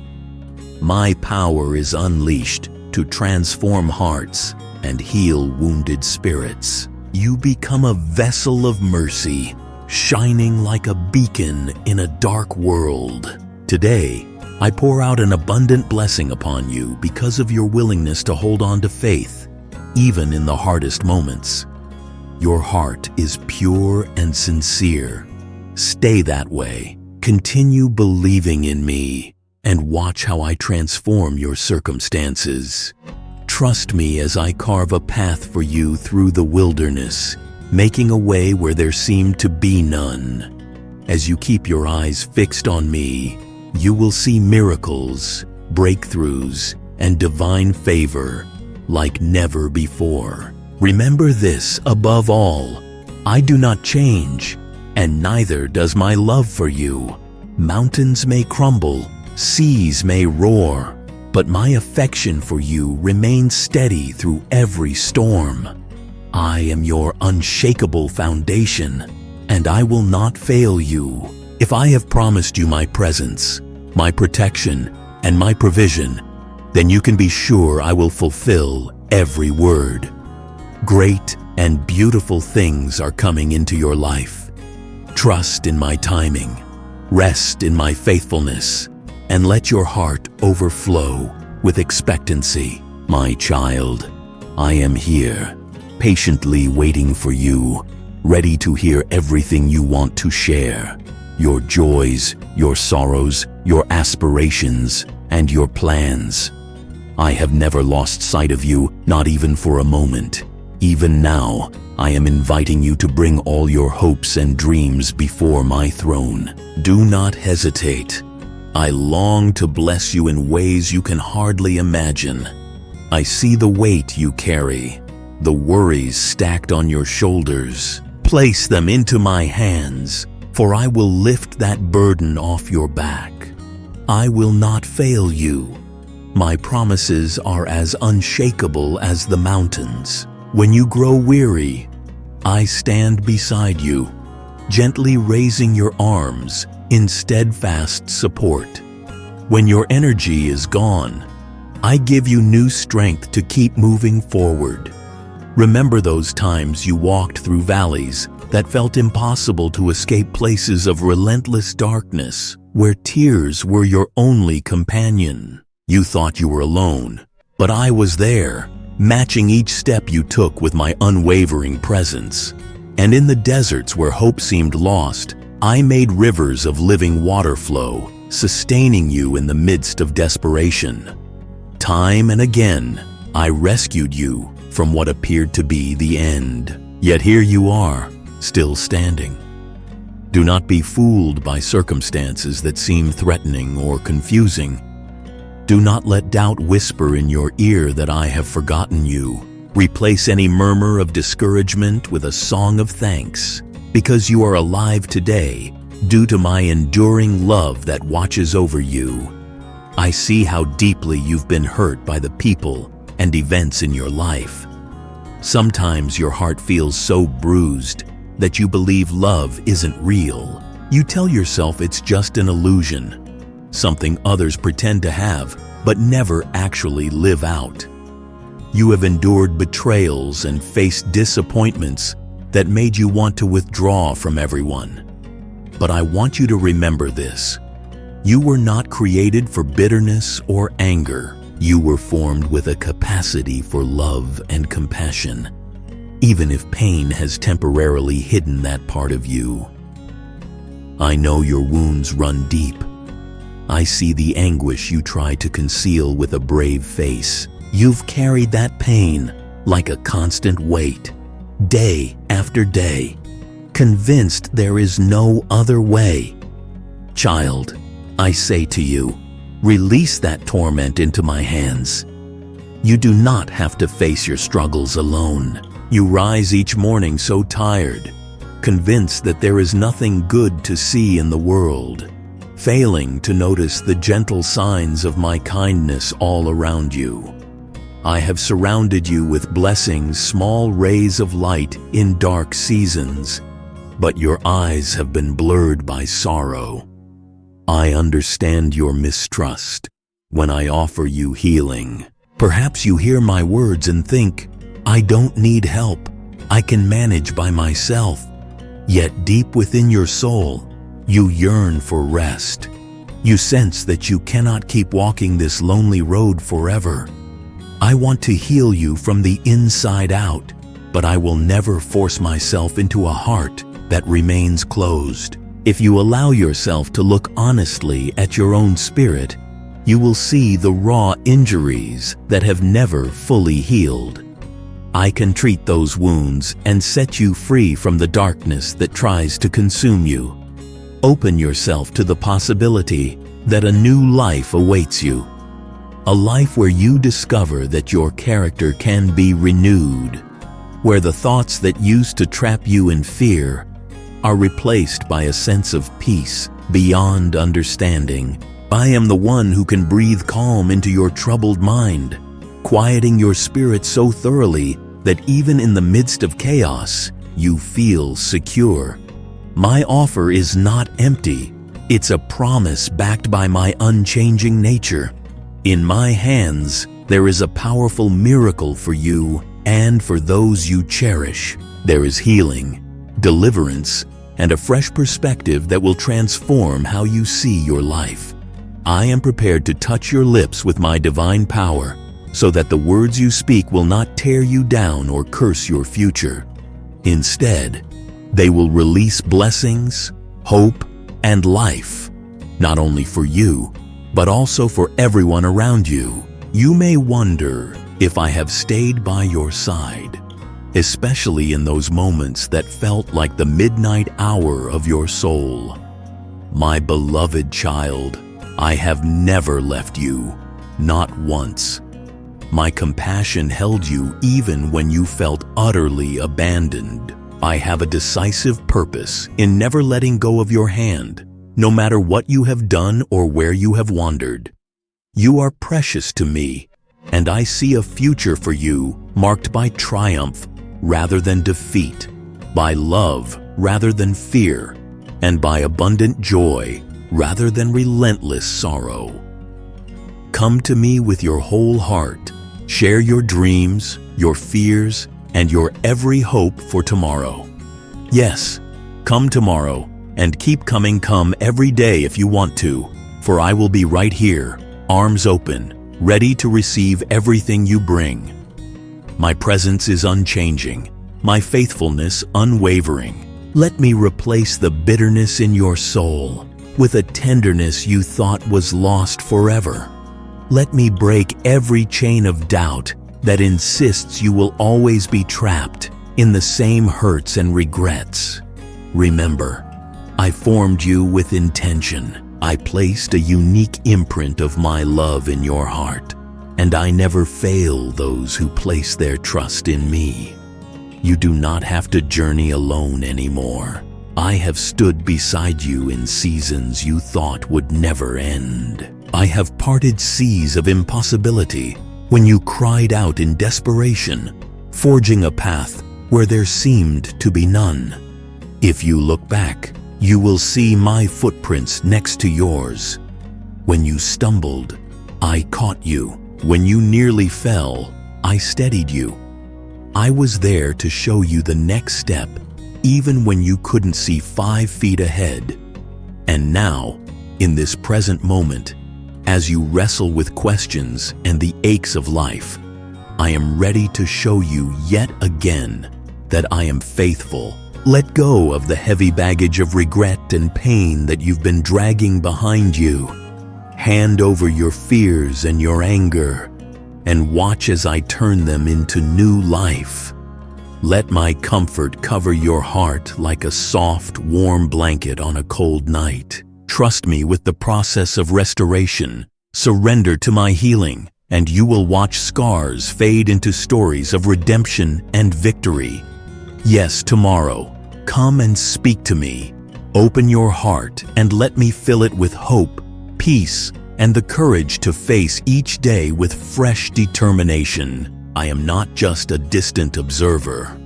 My power is unleashed, to transform hearts and heal wounded spirits. You become a vessel of mercy, shining like a beacon in a dark world. Today, I pour out an abundant blessing upon you because of your willingness to hold on to faith, even in the hardest moments. Your heart is pure and sincere. Stay that way. Continue believing in me and watch how I transform your circumstances. Trust me as I carve a path for you through the wilderness, making a way where there seemed to be none. As you keep your eyes fixed on me, you will see miracles, breakthroughs, and divine favor like never before. Remember this above all: I do not change, and neither does my love for you. Mountains may crumble, seas may roar, but my affection for you remains steady through every storm. I am your unshakable foundation, and I will not fail you. If I have promised you my presence, my protection, and my provision, then you can be sure I will fulfill every word. Great and beautiful things are coming into your life. Trust in my timing, rest in my faithfulness, and let your heart overflow with expectancy. My child, I am here, patiently waiting for you, ready to hear everything you want to share. Your joys, your sorrows, your aspirations, and your plans. I have never lost sight of you, not even for a moment. Even now, I am inviting you to bring all your hopes and dreams before my throne. Do not hesitate. I long to bless you in ways you can hardly imagine. I see the weight you carry, the worries stacked on your shoulders. Place them into my hands, for I will lift that burden off your back. I will not fail you. My promises are as unshakable as the mountains. When you grow weary, I stand beside you, gently raising your arms in steadfast support. When your energy is gone, I give you new strength to keep moving forward. Remember those times you walked through valleys that felt impossible to escape, places of relentless darkness, where tears were your only companion. You thought you were alone, but I was there, matching each step you took with my unwavering presence. And in the deserts where hope seemed lost, I made rivers of living water flow, sustaining you in the midst of desperation. Time and again, I rescued you from what appeared to be the end. Yet here you are, still standing. Do not be fooled by circumstances that seem threatening or confusing. Do not let doubt whisper in your ear that I have forgotten you. Replace any murmur of discouragement with a song of thanks, because you are alive today due to my enduring love that watches over you. I see how deeply you've been hurt by the people and events in your life. Sometimes your heart feels so bruised that you believe love isn't real. You tell yourself it's just an illusion, something others pretend to have but never actually live out. You have endured betrayals and faced disappointments that made you want to withdraw from everyone. But I want you to remember this. You were not created for bitterness or anger. You were formed with a capacity for love and compassion, even if pain has temporarily hidden that part of you. I know your wounds run deep. I see the anguish you try to conceal with a brave face. You've carried that pain like a constant weight, day after day, convinced there is no other way. Child, I say to you, release that torment into my hands. You do not have to face your struggles alone. You rise each morning so tired, convinced that there is nothing good to see in the world, failing to notice the gentle signs of my kindness all around you. I have surrounded you with blessings, small rays of light in dark seasons, but your eyes have been blurred by sorrow. I understand your mistrust when I offer you healing. Perhaps you hear my words and think, I don't need help. I can manage by myself. Yet deep within your soul, you yearn for rest. You sense that you cannot keep walking this lonely road forever. I want to heal you from the inside out, but I will never force myself into a heart that remains closed. If you allow yourself to look honestly at your own spirit, you will see the raw injuries that have never fully healed. I can treat those wounds and set you free from the darkness that tries to consume you. Open yourself to the possibility that a new life awaits you. A life where you discover that your character can be renewed, where the thoughts that used to trap you in fear are replaced by a sense of peace beyond understanding. I am the one who can breathe calm into your troubled mind, quieting your spirit so thoroughly that even in the midst of chaos, you feel secure. My offer is not empty. It's a promise backed by my unchanging nature. In my hands, there is a powerful miracle for you and for those you cherish. There is healing, deliverance, and a fresh perspective that will transform how you see your life. I am prepared to touch your lips with my divine power, so that the words you speak will not tear you down or curse your future. Instead, they will release blessings, hope, and life, not only for you, but also for everyone around you. You may wonder if I have stayed by your side, especially in those moments that felt like the midnight hour of your soul. My beloved child, I have never left you, not once. My compassion held you even when you felt utterly abandoned. I have a decisive purpose in never letting go of your hand, no matter what you have done or where you have wandered. You are precious to me, and I see a future for you marked by triumph rather than defeat, by love rather than fear, and by abundant joy rather than relentless sorrow. Come to me with your whole heart. Share your dreams, your fears, and your every hope for tomorrow. Yes, come tomorrow, and keep coming. Come every day if you want to, for I will be right here, arms open, ready to receive everything you bring. My presence is unchanging, my faithfulness unwavering. Let me replace the bitterness in your soul with a tenderness you thought was lost forever. Let me break every chain of doubt that insists you will always be trapped in the same hurts and regrets. Remember, I formed you with intention. I placed a unique imprint of my love in your heart, and I never fail those who place their trust in me. You do not have to journey alone anymore. I have stood beside you in seasons you thought would never end. I have parted seas of impossibility when you cried out in desperation, forging a path where there seemed to be none. If you look back, you will see my footprints next to yours. When you stumbled, I caught you. When you nearly fell, I steadied you. I was there to show you the next step, even when you couldn't see 5 feet ahead. And now, in this present moment, as you wrestle with questions and the aches of life, I am ready to show you yet again that I am faithful. Let go of the heavy baggage of regret and pain that you've been dragging behind you. Hand over your fears and your anger, and watch as I turn them into new life. Let my comfort cover your heart like a soft, warm blanket on a cold night. Trust me with the process of restoration. Surrender to my healing, and you will watch scars fade into stories of redemption and victory. Yes, tomorrow, come and speak to me. Open your heart and let me fill it with hope, peace, and the courage to face each day with fresh determination. I am not just a distant observer.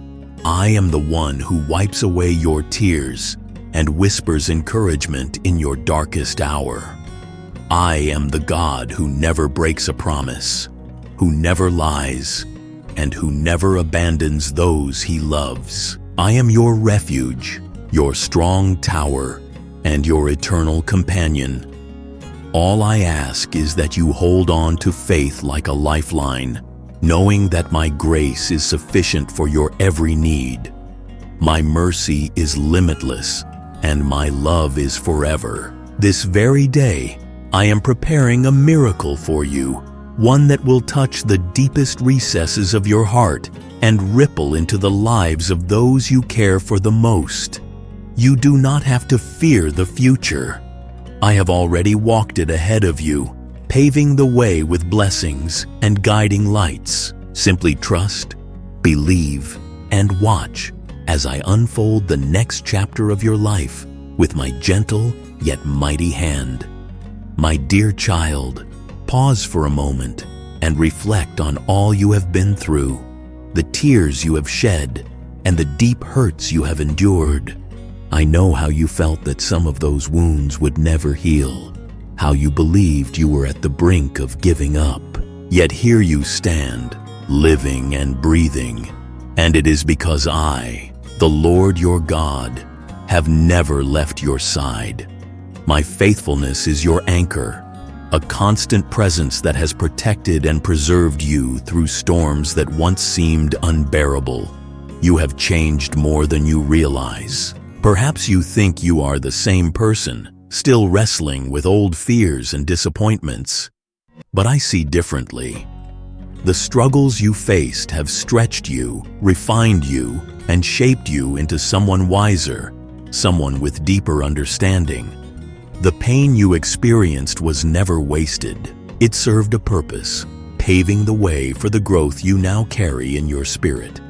I am the one who wipes away your tears and whispers encouragement in your darkest hour. I am the God who never breaks a promise, who who never lies, and who never abandons those he loves. I am your refuge, your strong tower, and your eternal companion. All I ask is that you hold on to faith like a lifeline, knowing that my grace is sufficient for your every need. My mercy is limitless, and my love is forever. This very day, I am preparing a miracle for you, one that will touch the deepest recesses of your heart and ripple into the lives of those you care for the most. You do not have to fear the future. I have already walked it ahead of you, paving the way with blessings and guiding lights. Simply trust, believe, and watch as I unfold the next chapter of your life with my gentle yet mighty hand. My dear child, pause for a moment and reflect on all you have been through, the tears you have shed, and the deep hurts you have endured. I know how you felt that some of those wounds would never heal, how you believed you were at the brink of giving up. Yet here you stand, living and breathing, and it is because I, the Lord your God, have never left your side. My faithfulness is your anchor, a constant presence that has protected and preserved you through storms that once seemed unbearable. You have changed more than you realize. Perhaps you think you are the same person, still wrestling with old fears and disappointments. But I see differently. The struggles you faced have stretched you, refined you, and shaped you into someone wiser, someone with deeper understanding. The pain you experienced was never wasted. It served a purpose, paving the way for the growth you now carry in your spirit.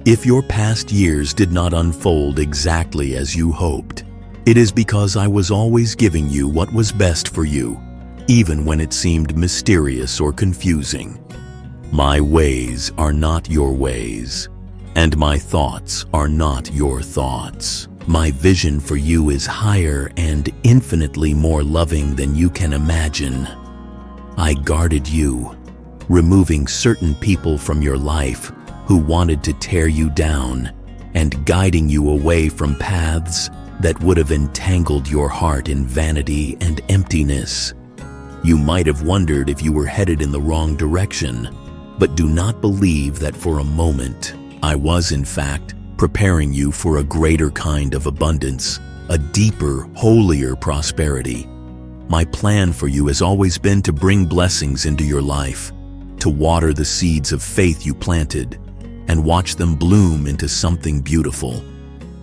If your past years did not unfold exactly as you hoped, it is because I was always giving you what was best for you, even when it seemed mysterious or confusing. My ways are not your ways, and my thoughts are not your thoughts. My vision for you is higher and infinitely more loving than you can imagine. I guarded you, removing certain people from your life who wanted to tear you down, and guiding you away from paths that would have entangled your heart in vanity and emptiness. You might have wondered if you were headed in the wrong direction, but do not believe that for a moment. I was, in fact, preparing you for a greater kind of abundance, a deeper, holier prosperity. My plan for you has always been to bring blessings into your life, to water the seeds of faith you planted, and watch them bloom into something beautiful.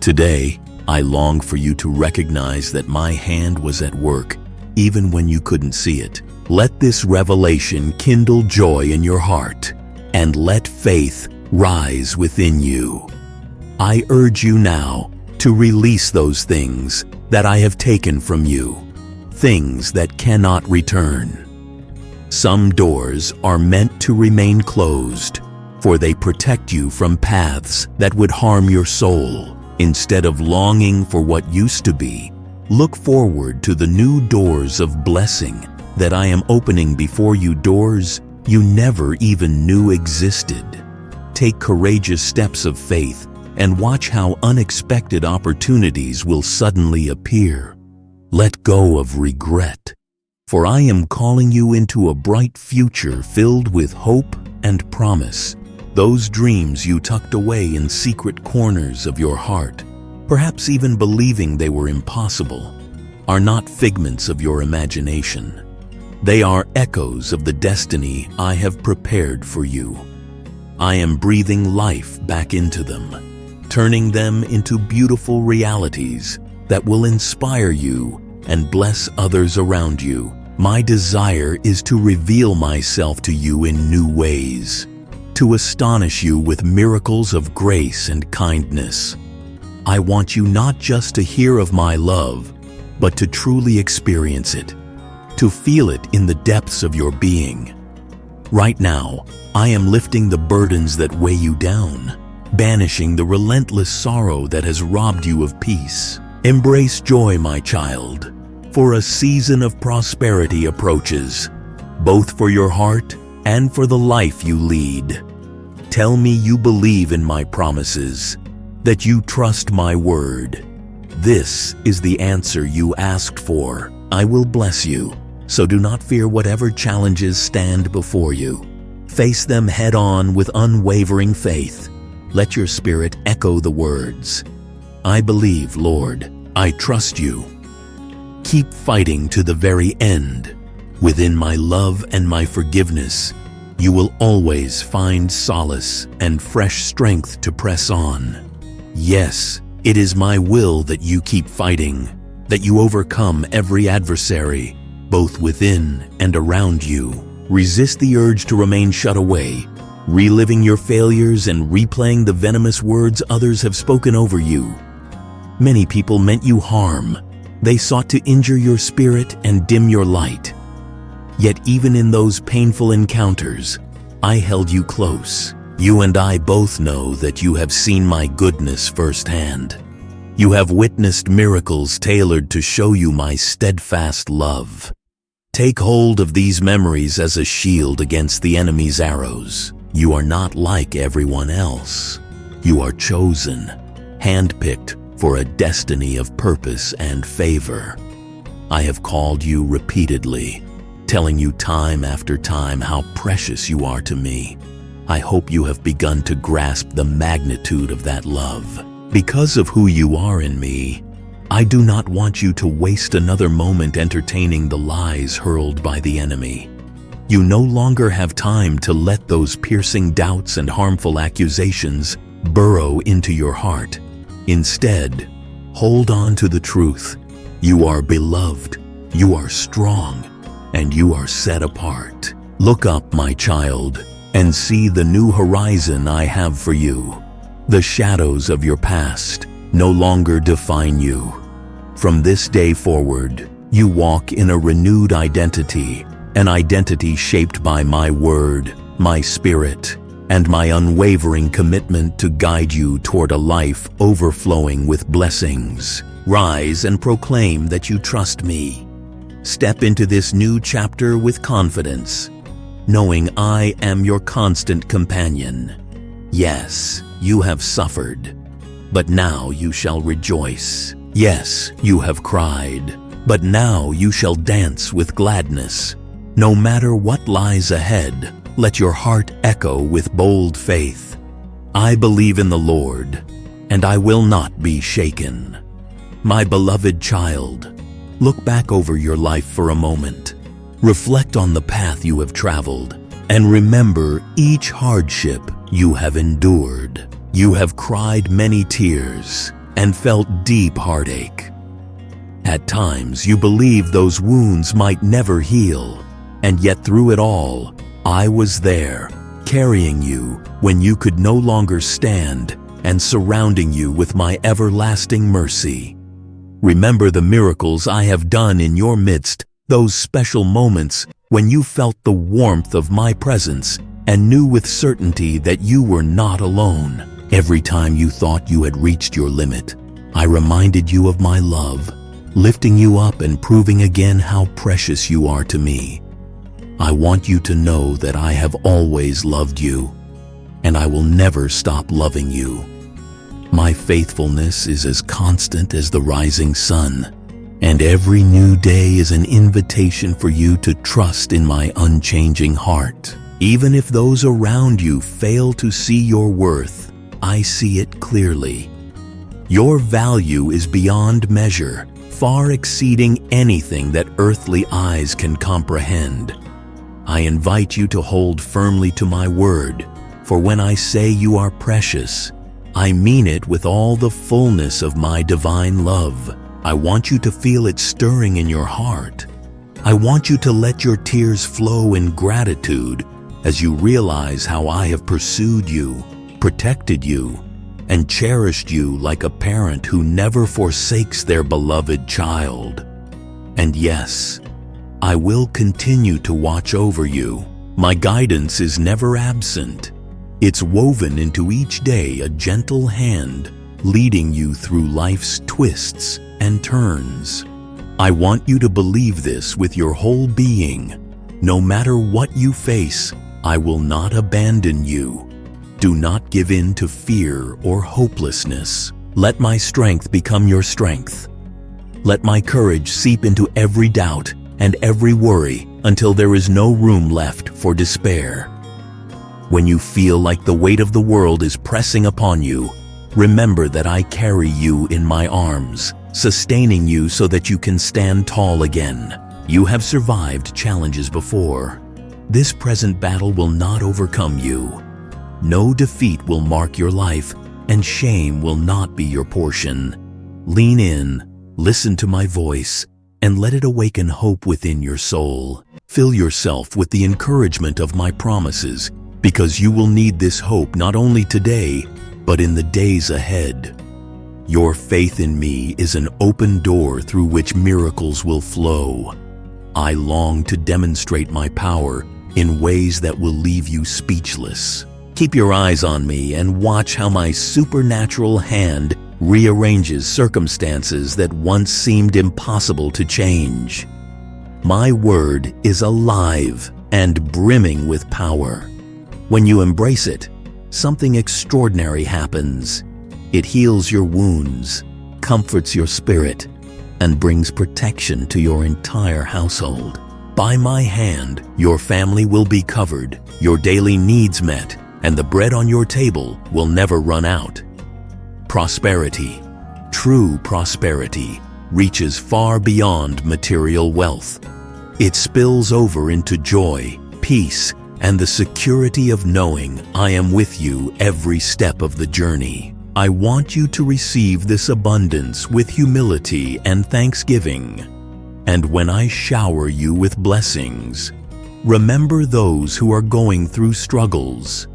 Today, I long for you to recognize that my hand was at work, even when you couldn't see it. Let this revelation kindle joy in your heart, and let faith rise within you. I urge you now to release those things that I have taken from you, things that cannot return. Some doors are meant to remain closed, for they protect you from paths that would harm your soul. Instead of longing for what used to be, look forward to the new doors of blessing that I am opening before you, doors you never even knew existed. Take courageous steps of faith and watch how unexpected opportunities will suddenly appear. Let go of regret, for I am calling you into a bright future filled with hope and promise. Those dreams you tucked away in secret corners of your heart, perhaps even believing they were impossible, are not figments of your imagination. They are echoes of the destiny I have prepared for you. I am breathing life back into them, turning them into beautiful realities that will inspire you and bless others around you. My desire is to reveal myself to you in new ways, to astonish you with miracles of grace and kindness. I want you not just to hear of my love, but to truly experience it, to feel it in the depths of your being. Right now, I am lifting the burdens that weigh you down, banishing the relentless sorrow that has robbed you of peace. Embrace joy, my child, for a season of prosperity approaches, both for your heart and for the life you lead. Tell me you believe in my promises, that you trust my word. This is the answer you asked for. I will bless you, so do not fear whatever challenges stand before you. Face them head on with unwavering faith. Let your spirit echo the words, I believe, Lord, I trust you. Keep fighting to the very end. Within my love and my forgiveness, you will always find solace and fresh strength to press on. Yes, it is my will that you keep fighting, that you overcome every adversary, both within and around you. Resist the urge to remain shut away, reliving your failures and replaying the venomous words others have spoken over you. Many people meant you harm. They sought to injure your spirit and dim your light. Yet even in those painful encounters, I held you close. You and I both know that you have seen my goodness firsthand. You have witnessed miracles tailored to show you my steadfast love. Take hold of these memories as a shield against the enemy's arrows. You are not like everyone else. You are chosen, handpicked for a destiny of purpose and favor. I have called you repeatedly, telling you time after time how precious you are to me. I hope you have begun to grasp the magnitude of that love. Because of who you are in me, I do not want you to waste another moment entertaining the lies hurled by the enemy. You no longer have time to let those piercing doubts and harmful accusations burrow into your heart. Instead, hold on to the truth. You are beloved, you are strong, and you are set apart. Look up, my child, and see the new horizon I have for you. The shadows of your past no longer define you. From this day forward, you walk in a renewed identity, an identity shaped by my word, my spirit, and my unwavering commitment to guide you toward a life overflowing with blessings. Rise and proclaim that you trust me. Step into this new chapter with confidence, knowing I am your constant companion. Yes, you have suffered, but now you shall rejoice. Yes, you have cried, but now you shall dance with gladness. No matter what lies ahead, let your heart echo with bold faith. I believe in the Lord, and I will not be shaken. My beloved child, look back over your life for a moment. Reflect on the path you have traveled, and remember each hardship you have endured. You have cried many tears and felt deep heartache. At times you believed those wounds might never heal, and yet through it all, I was there, carrying you when you could no longer stand and surrounding you with my everlasting mercy. Remember the miracles I have done in your midst, those special moments when you felt the warmth of my presence and knew with certainty that you were not alone. Every time you thought you had reached your limit, I reminded you of my love, lifting you up and proving again how precious you are to me. I want you to know that I have always loved you, and I will never stop loving you. My faithfulness is as constant as the rising sun, and every new day is an invitation for you to trust in my unchanging heart. Even if those around you fail to see your worth, I see it clearly. Your value is beyond measure, far exceeding anything that earthly eyes can comprehend. I invite you to hold firmly to my word, for when I say you are precious, I mean it with all the fullness of my divine love. I want you to feel it stirring in your heart. I want you to let your tears flow in gratitude as you realize how I have pursued you, protected you, and cherished you like a parent who never forsakes their beloved child. And yes, I will continue to watch over you. My guidance is never absent. It's woven into each day a gentle hand, leading you through life's twists and turns. I want you to believe this with your whole being. No matter what you face, I will not abandon you. Do not give in to fear or hopelessness. Let my strength become your strength. Let my courage seep into every doubt and every worry until there is no room left for despair. When you feel like the weight of the world is pressing upon you, remember that I carry you in my arms, sustaining you so that you can stand tall again. You have survived challenges before. This present battle will not overcome you. No defeat will mark your life, and shame will not be your portion. Lean in, listen to my voice, and let it awaken hope within your soul. Fill yourself with the encouragement of my promises, because you will need this hope not only today, but in the days ahead. Your faith in me is an open door through which miracles will flow. I long to demonstrate my power in ways that will leave you speechless. Keep your eyes on me and watch how my supernatural hand rearranges circumstances that once seemed impossible to change. My word is alive and brimming with power. When you embrace it, something extraordinary happens. It heals your wounds, comforts your spirit, and brings protection to your entire household. By my hand, your family will be covered, your daily needs met, and the bread on your table will never run out. Prosperity, true prosperity, reaches far beyond material wealth. It spills over into joy, peace, and the security of knowing I am with you every step of the journey. I want you to receive this abundance with humility and thanksgiving. And when I shower you with blessings, remember those who are going through struggles.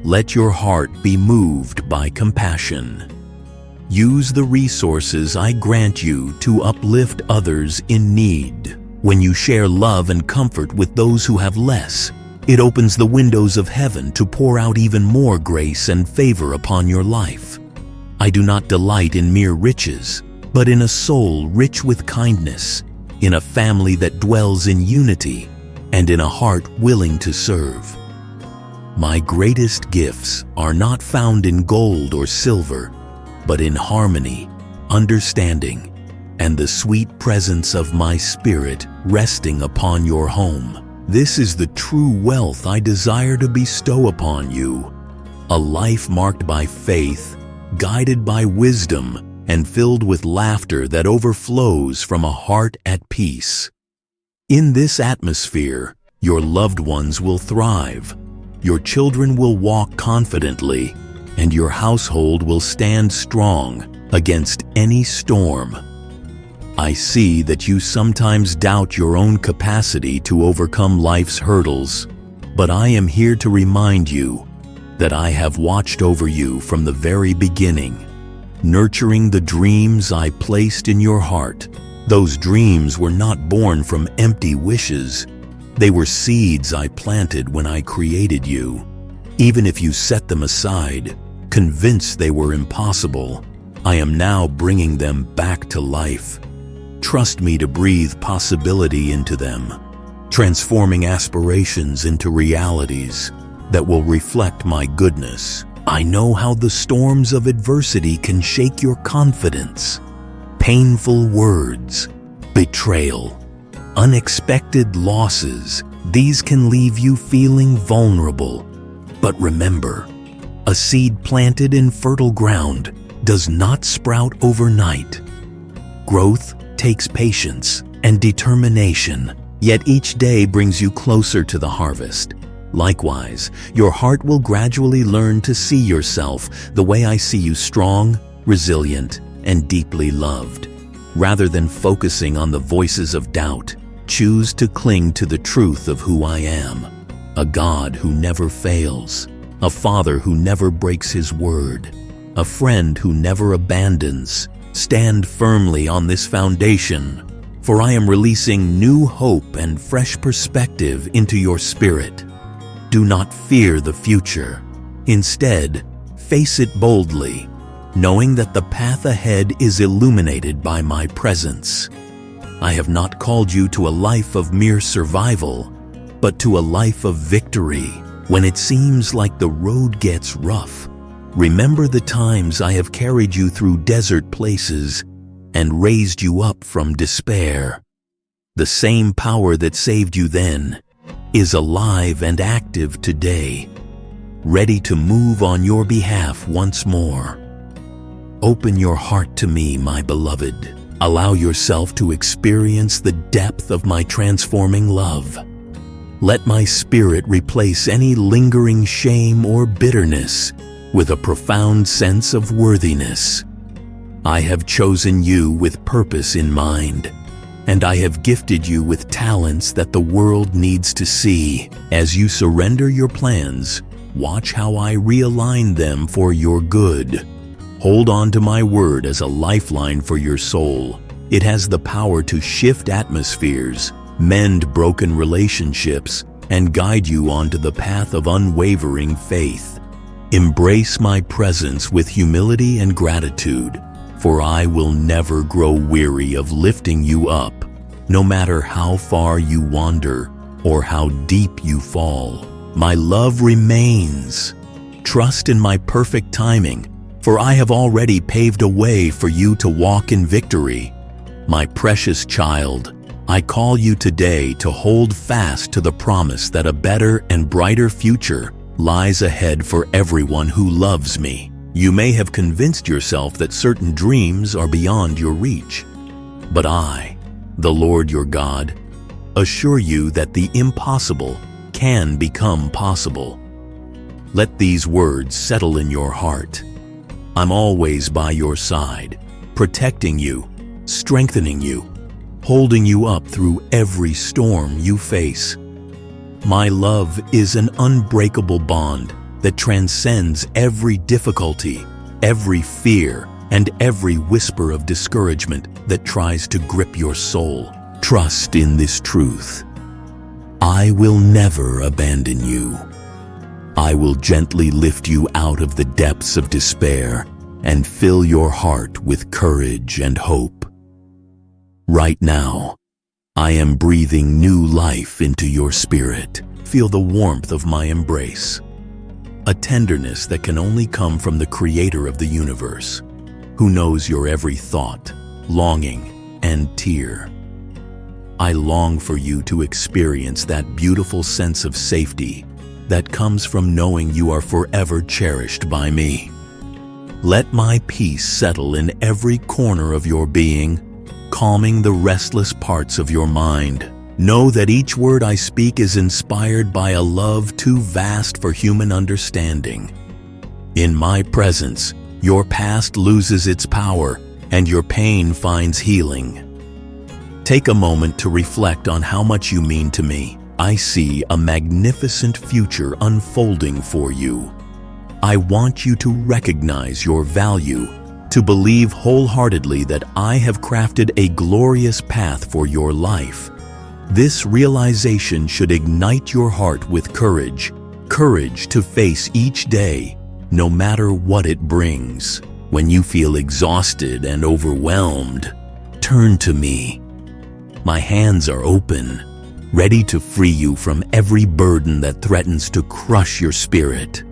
Let your heart be moved by compassion. Use the resources I grant you to uplift others in need. When you share love and comfort with those who have less, it opens the windows of heaven to pour out even more grace and favor upon your life. I do not delight in mere riches, but in a soul rich with kindness, in a family that dwells in unity, and in a heart willing to serve. My greatest gifts are not found in gold or silver, but in harmony, understanding, and the sweet presence of my Spirit resting upon your home. This is the true wealth I desire to bestow upon you, a life marked by faith, guided by wisdom, and filled with laughter that overflows from a heart at peace. In this atmosphere, your loved ones will thrive, your children will walk confidently, and your household will stand strong against any storm. I see that you sometimes doubt your own capacity to overcome life's hurdles, but I am here to remind you that I have watched over you from the very beginning, nurturing the dreams I placed in your heart. Those dreams were not born from empty wishes. They were seeds I planted when I created you. Even if you set them aside, convinced they were impossible, I am now bringing them back to life. Trust me to breathe possibility into them, transforming aspirations into realities that will reflect my goodness. I know how the storms of adversity can shake your confidence. Painful words, betrayal, unexpected losses, these can leave you feeling vulnerable. But remember, a seed planted in fertile ground does not sprout overnight. Growth takes patience and determination, yet each day brings you closer to the harvest. Likewise, your heart will gradually learn to see yourself the way I see you: strong, resilient, and deeply loved. Rather than focusing on the voices of doubt, choose to cling to the truth of who I am: a God who never fails, a Father who never breaks His word, a friend who never abandons. Stand firmly on this foundation, for I am releasing new hope and fresh perspective into your spirit. Do not fear the future. Instead, face it boldly, knowing that the path ahead is illuminated by my presence. I have not called you to a life of mere survival, but to a life of victory when it seems like the road gets rough. Remember the times I have carried you through desert places and raised you up from despair. The same power that saved you then is alive and active today, ready to move on your behalf once more. Open your heart to me, my beloved. Allow yourself to experience the depth of my transforming love. Let my spirit replace any lingering shame or bitterness with a profound sense of worthiness. I have chosen you with purpose in mind, and I have gifted you with talents that the world needs to see. As you surrender your plans, watch how I realign them for your good. Hold on to my word as a lifeline for your soul. It has the power to shift atmospheres, mend broken relationships, and guide you onto the path of unwavering faith. Embrace my presence with humility and gratitude, for I will never grow weary of lifting you up, no matter how far you wander or how deep you fall. My love remains. Trust in my perfect timing, for I have already paved a way for you to walk in victory. My precious child, I call you today to hold fast to the promise that a better and brighter future lies ahead for everyone who loves me. You may have convinced yourself that certain dreams are beyond your reach, but I, the Lord your God, assure you that the impossible can become possible. Let these words settle in your heart. I'm always by your side, protecting you, strengthening you, holding you up through every storm you face. My love is an unbreakable bond that transcends every difficulty, every fear, and every whisper of discouragement that tries to grip your soul. Trust in this truth. I will never abandon you. I will gently lift you out of the depths of despair and fill your heart with courage and hope. Right now, I am breathing new life into your spirit. Feel the warmth of my embrace, a tenderness that can only come from the Creator of the universe, who knows your every thought, longing, and tear. I long for you to experience that beautiful sense of safety that comes from knowing you are forever cherished by me. Let my peace settle in every corner of your being, calming the restless parts of your mind. Know that each word I speak is inspired by a love too vast for human understanding. In my presence, your past loses its power and your pain finds healing. Take a moment to reflect on how much you mean to me. I see a magnificent future unfolding for you. I want you to recognize your value, to believe wholeheartedly that I have crafted a glorious path for your life. This realization should ignite your heart with courage to face each day, no matter what it brings. When you feel exhausted and overwhelmed, turn to me. My hands are open, ready to free you from every burden that threatens to crush your spirit.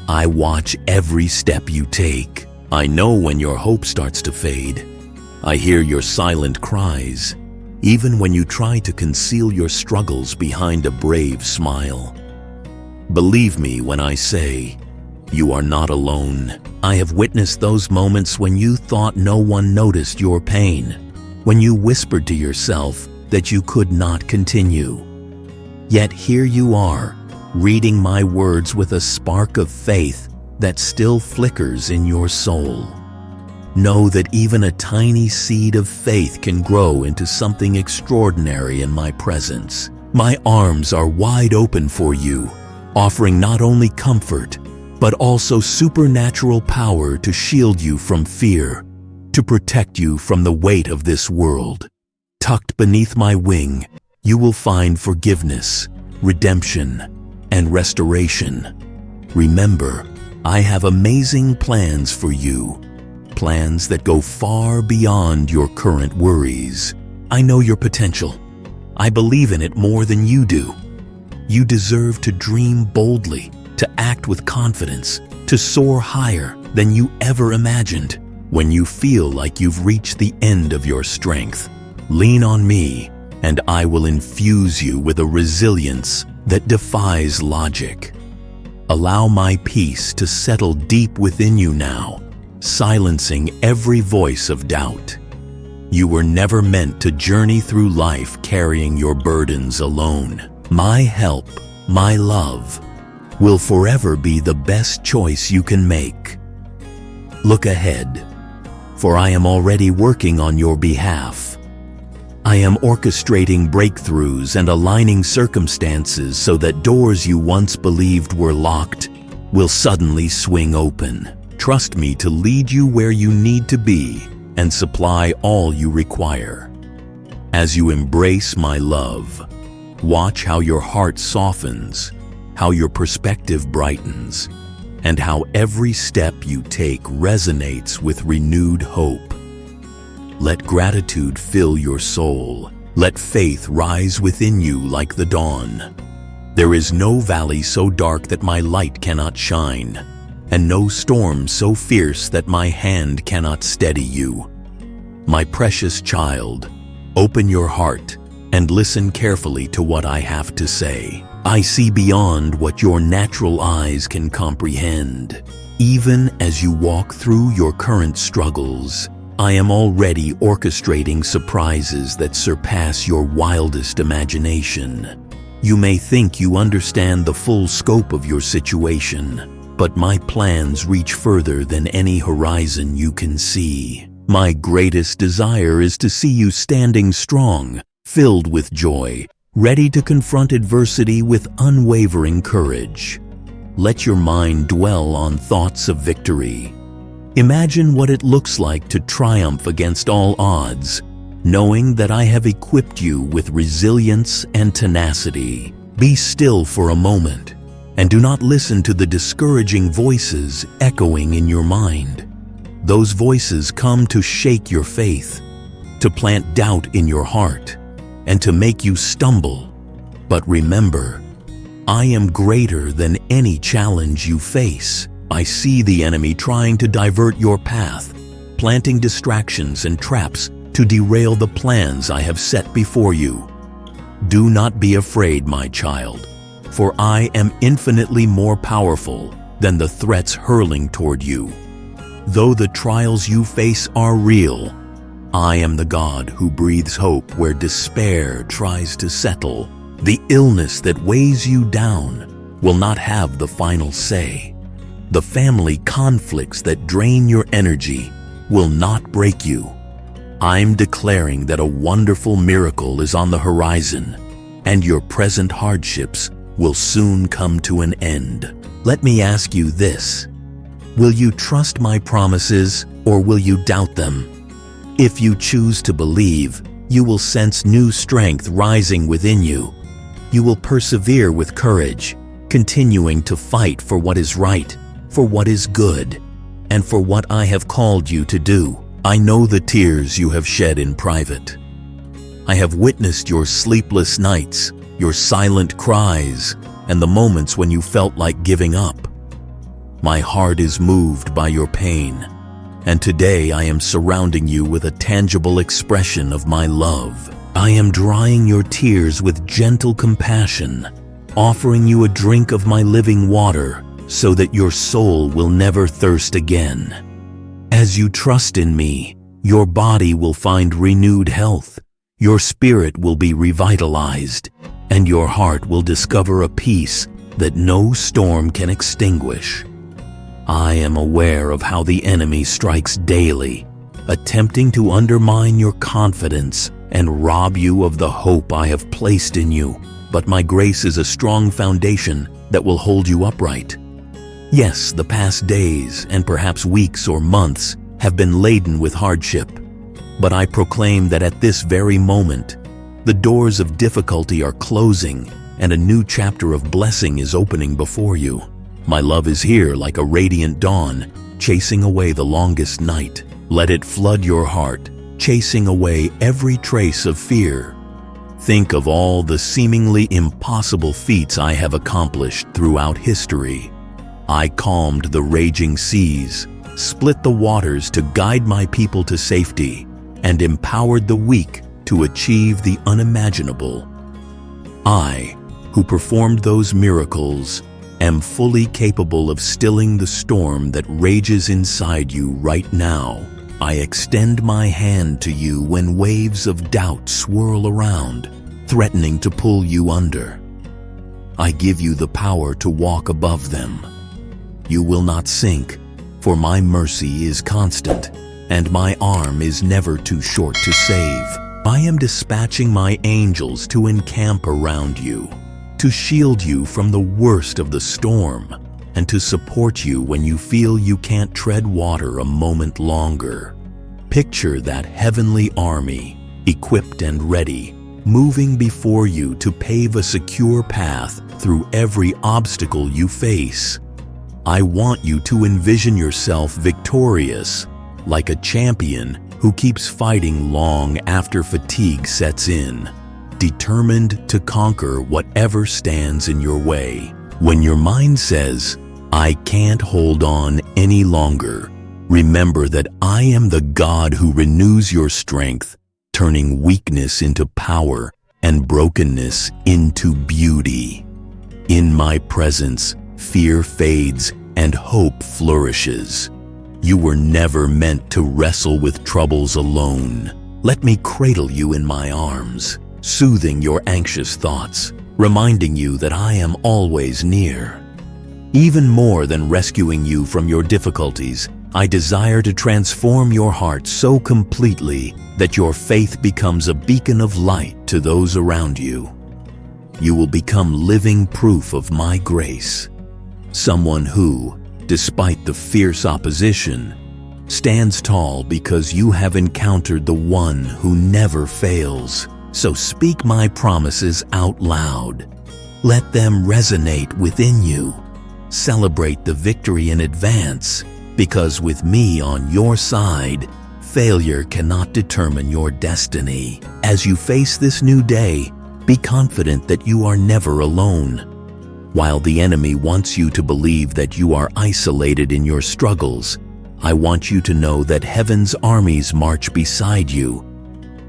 I watch every step you take. I know when your hope starts to fade. I hear your silent cries, even when you try to conceal your struggles behind a brave smile. Believe me when I say, you are not alone. I have witnessed those moments when you thought no one noticed your pain, when you whispered to yourself that you could not continue. Yet here you are, reading my words with a spark of faith that still flickers in your soul. Know that even a tiny seed of faith can grow into something extraordinary in my presence. My arms are wide open for you, offering not only comfort, but also supernatural power to shield you from fear, to protect you from the weight of this world. Tucked beneath my wing, you will find forgiveness, redemption, and restoration. Remember, I have amazing plans for you, plans that go far beyond your current worries. I know your potential. I believe in it more than you do, You deserve to dream boldly, to act with confidence, to soar higher than you ever imagined. When you feel like you've reached the end of your strength, lean on me, and I will infuse you with a resilience that defies logic. Allow my peace to settle deep within you now, silencing every voice of doubt. You were never meant to journey through life carrying your burdens alone. My help, my love, will forever be the best choice you can make. Look ahead, for I am already working on your behalf. I am orchestrating breakthroughs and aligning circumstances so that doors you once believed were locked will suddenly swing open. Trust me to lead you where you need to be and supply all you require. As you embrace my love, watch how your heart softens, how your perspective brightens, and how every step you take resonates with renewed hope. Let gratitude fill your soul. Let faith rise within you like the dawn. There is no valley so dark that my light cannot shine, and no storm so fierce that my hand cannot steady you. My precious child, open your heart and listen carefully to what I have to say. I see beyond what your natural eyes can comprehend. Even as you walk through your current struggles, I am already orchestrating surprises that surpass your wildest imagination. You may think you understand the full scope of your situation, but my plans reach further than any horizon you can see. My greatest desire is to see you standing strong, filled with joy, ready to confront adversity with unwavering courage. Let your mind dwell on thoughts of victory. Imagine what it looks like to triumph against all odds, knowing that I have equipped you with resilience and tenacity. Be still for a moment, and do not listen to the discouraging voices echoing in your mind. Those voices come to shake your faith, to plant doubt in your heart, and to make you stumble. But remember, I am greater than any challenge you face. I see the enemy trying to divert your path, planting distractions and traps to derail the plans I have set before you. Do not be afraid, my child, for I am infinitely more powerful than the threats hurling toward you. Though the trials you face are real, I am the God who breathes hope where despair tries to settle. The illness that weighs you down will not have the final say. The family conflicts that drain your energy will not break you. I'm declaring that a wonderful miracle is on the horizon, and your present hardships will soon come to an end. Let me ask you this: will you trust my promises, or will you doubt them? If you choose to believe, you will sense new strength rising within you. You will persevere with courage, continuing to fight for what is right, for what is good, and for what I have called you to do. I know the tears you have shed in private. I have witnessed your sleepless nights, your silent cries, and the moments when you felt like giving up. My heart is moved by your pain, and today I am surrounding you with a tangible expression of my love. I am drying your tears with gentle compassion, offering you a drink of my living water so that your soul will never thirst again. As you trust in me, your body will find renewed health, your spirit will be revitalized, and your heart will discover a peace that no storm can extinguish. I am aware of how the enemy strikes daily, attempting to undermine your confidence and rob you of the hope I have placed in you. But my grace is a strong foundation that will hold you upright. Yes, the past days and perhaps weeks or months have been laden with hardship, but I proclaim that at this very moment, the doors of difficulty are closing and a new chapter of blessing is opening before you. My love is here like a radiant dawn, chasing away the longest night. Let it flood your heart, chasing away every trace of fear. Think of all the seemingly impossible feats I have accomplished throughout history. I calmed the raging seas, split the waters to guide my people to safety, and empowered the weak to achieve the unimaginable. I, who performed those miracles, am fully capable of stilling the storm that rages inside you right now. I extend my hand to you when waves of doubt swirl around, threatening to pull you under. I give you the power to walk above them. You will not sink, for my mercy is constant, and my arm is never too short to save. I am dispatching my angels to encamp around you, to shield you from the worst of the storm, and to support you when you feel you can't tread water a moment longer. Picture that heavenly army, equipped and ready, moving before you to pave a secure path through every obstacle you face. I want you to envision yourself victorious, like a champion who keeps fighting long after fatigue sets in, determined to conquer whatever stands in your way. When your mind says, "I can't hold on any longer," remember that I am the God who renews your strength, turning weakness into power and brokenness into beauty. In my presence, fear fades and hope flourishes. You were never meant to wrestle with troubles alone. Let me cradle you in my arms, soothing your anxious thoughts, reminding you that I am always near. Even more than rescuing you from your difficulties, I desire to transform your heart so completely that your faith becomes a beacon of light to those around you. You will become living proof of my grace. Someone who, despite the fierce opposition, stands tall because you have encountered the one who never fails. So speak my promises out loud. Let them resonate within you. Celebrate the victory in advance, because with me on your side, failure cannot determine your destiny. As you face this new day, be confident that you are never alone. While the enemy wants you to believe that you are isolated in your struggles, I want you to know that heaven's armies march beside you.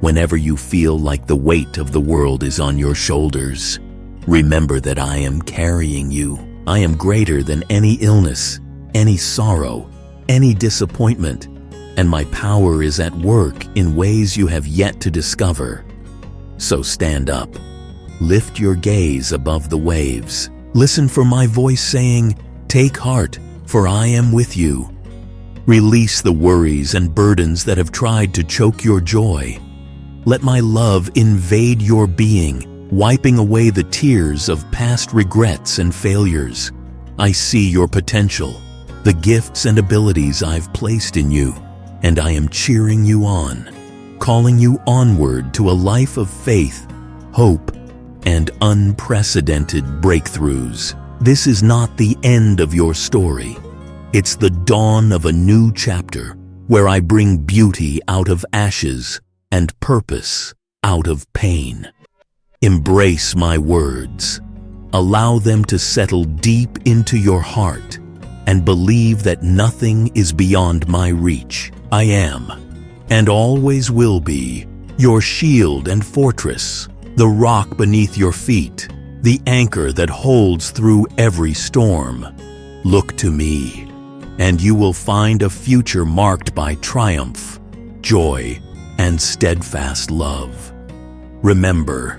Whenever you feel like the weight of the world is on your shoulders, remember that I am carrying you. I am greater than any illness, any sorrow, any disappointment, and my power is at work in ways you have yet to discover. So stand up, lift your gaze above the waves. Listen for my voice saying, "Take heart, for I am with you." Release the worries and burdens that have tried to choke your joy. Let my love invade your being, wiping away the tears of past regrets and failures. I see your potential, the gifts and abilities I've placed in you, and I am cheering you on, calling you onward to a life of faith, hope, and unprecedented breakthroughs. This is not the end of your story. It's the dawn of a new chapter where I bring beauty out of ashes and purpose out of pain. Embrace my words. Allow them to settle deep into your heart and believe that nothing is beyond my reach. I am, and always will be, your shield and fortress, the rock beneath your feet, the anchor that holds through every storm. Look to me, and you will find a future marked by triumph, joy, and steadfast love. Remember,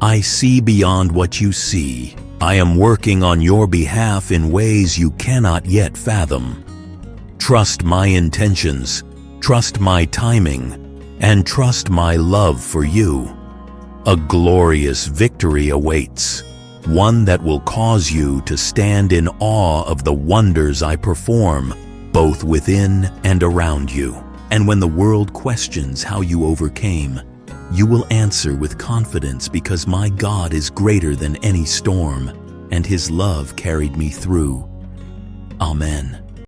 I see beyond what you see. I am working on your behalf in ways you cannot yet fathom. Trust my intentions, trust my timing, and trust my love for you. A glorious victory awaits, one that will cause you to stand in awe of the wonders I perform, both within and around you. And when the world questions how you overcame, you will answer with confidence because my God is greater than any storm, and His love carried me through. Amen.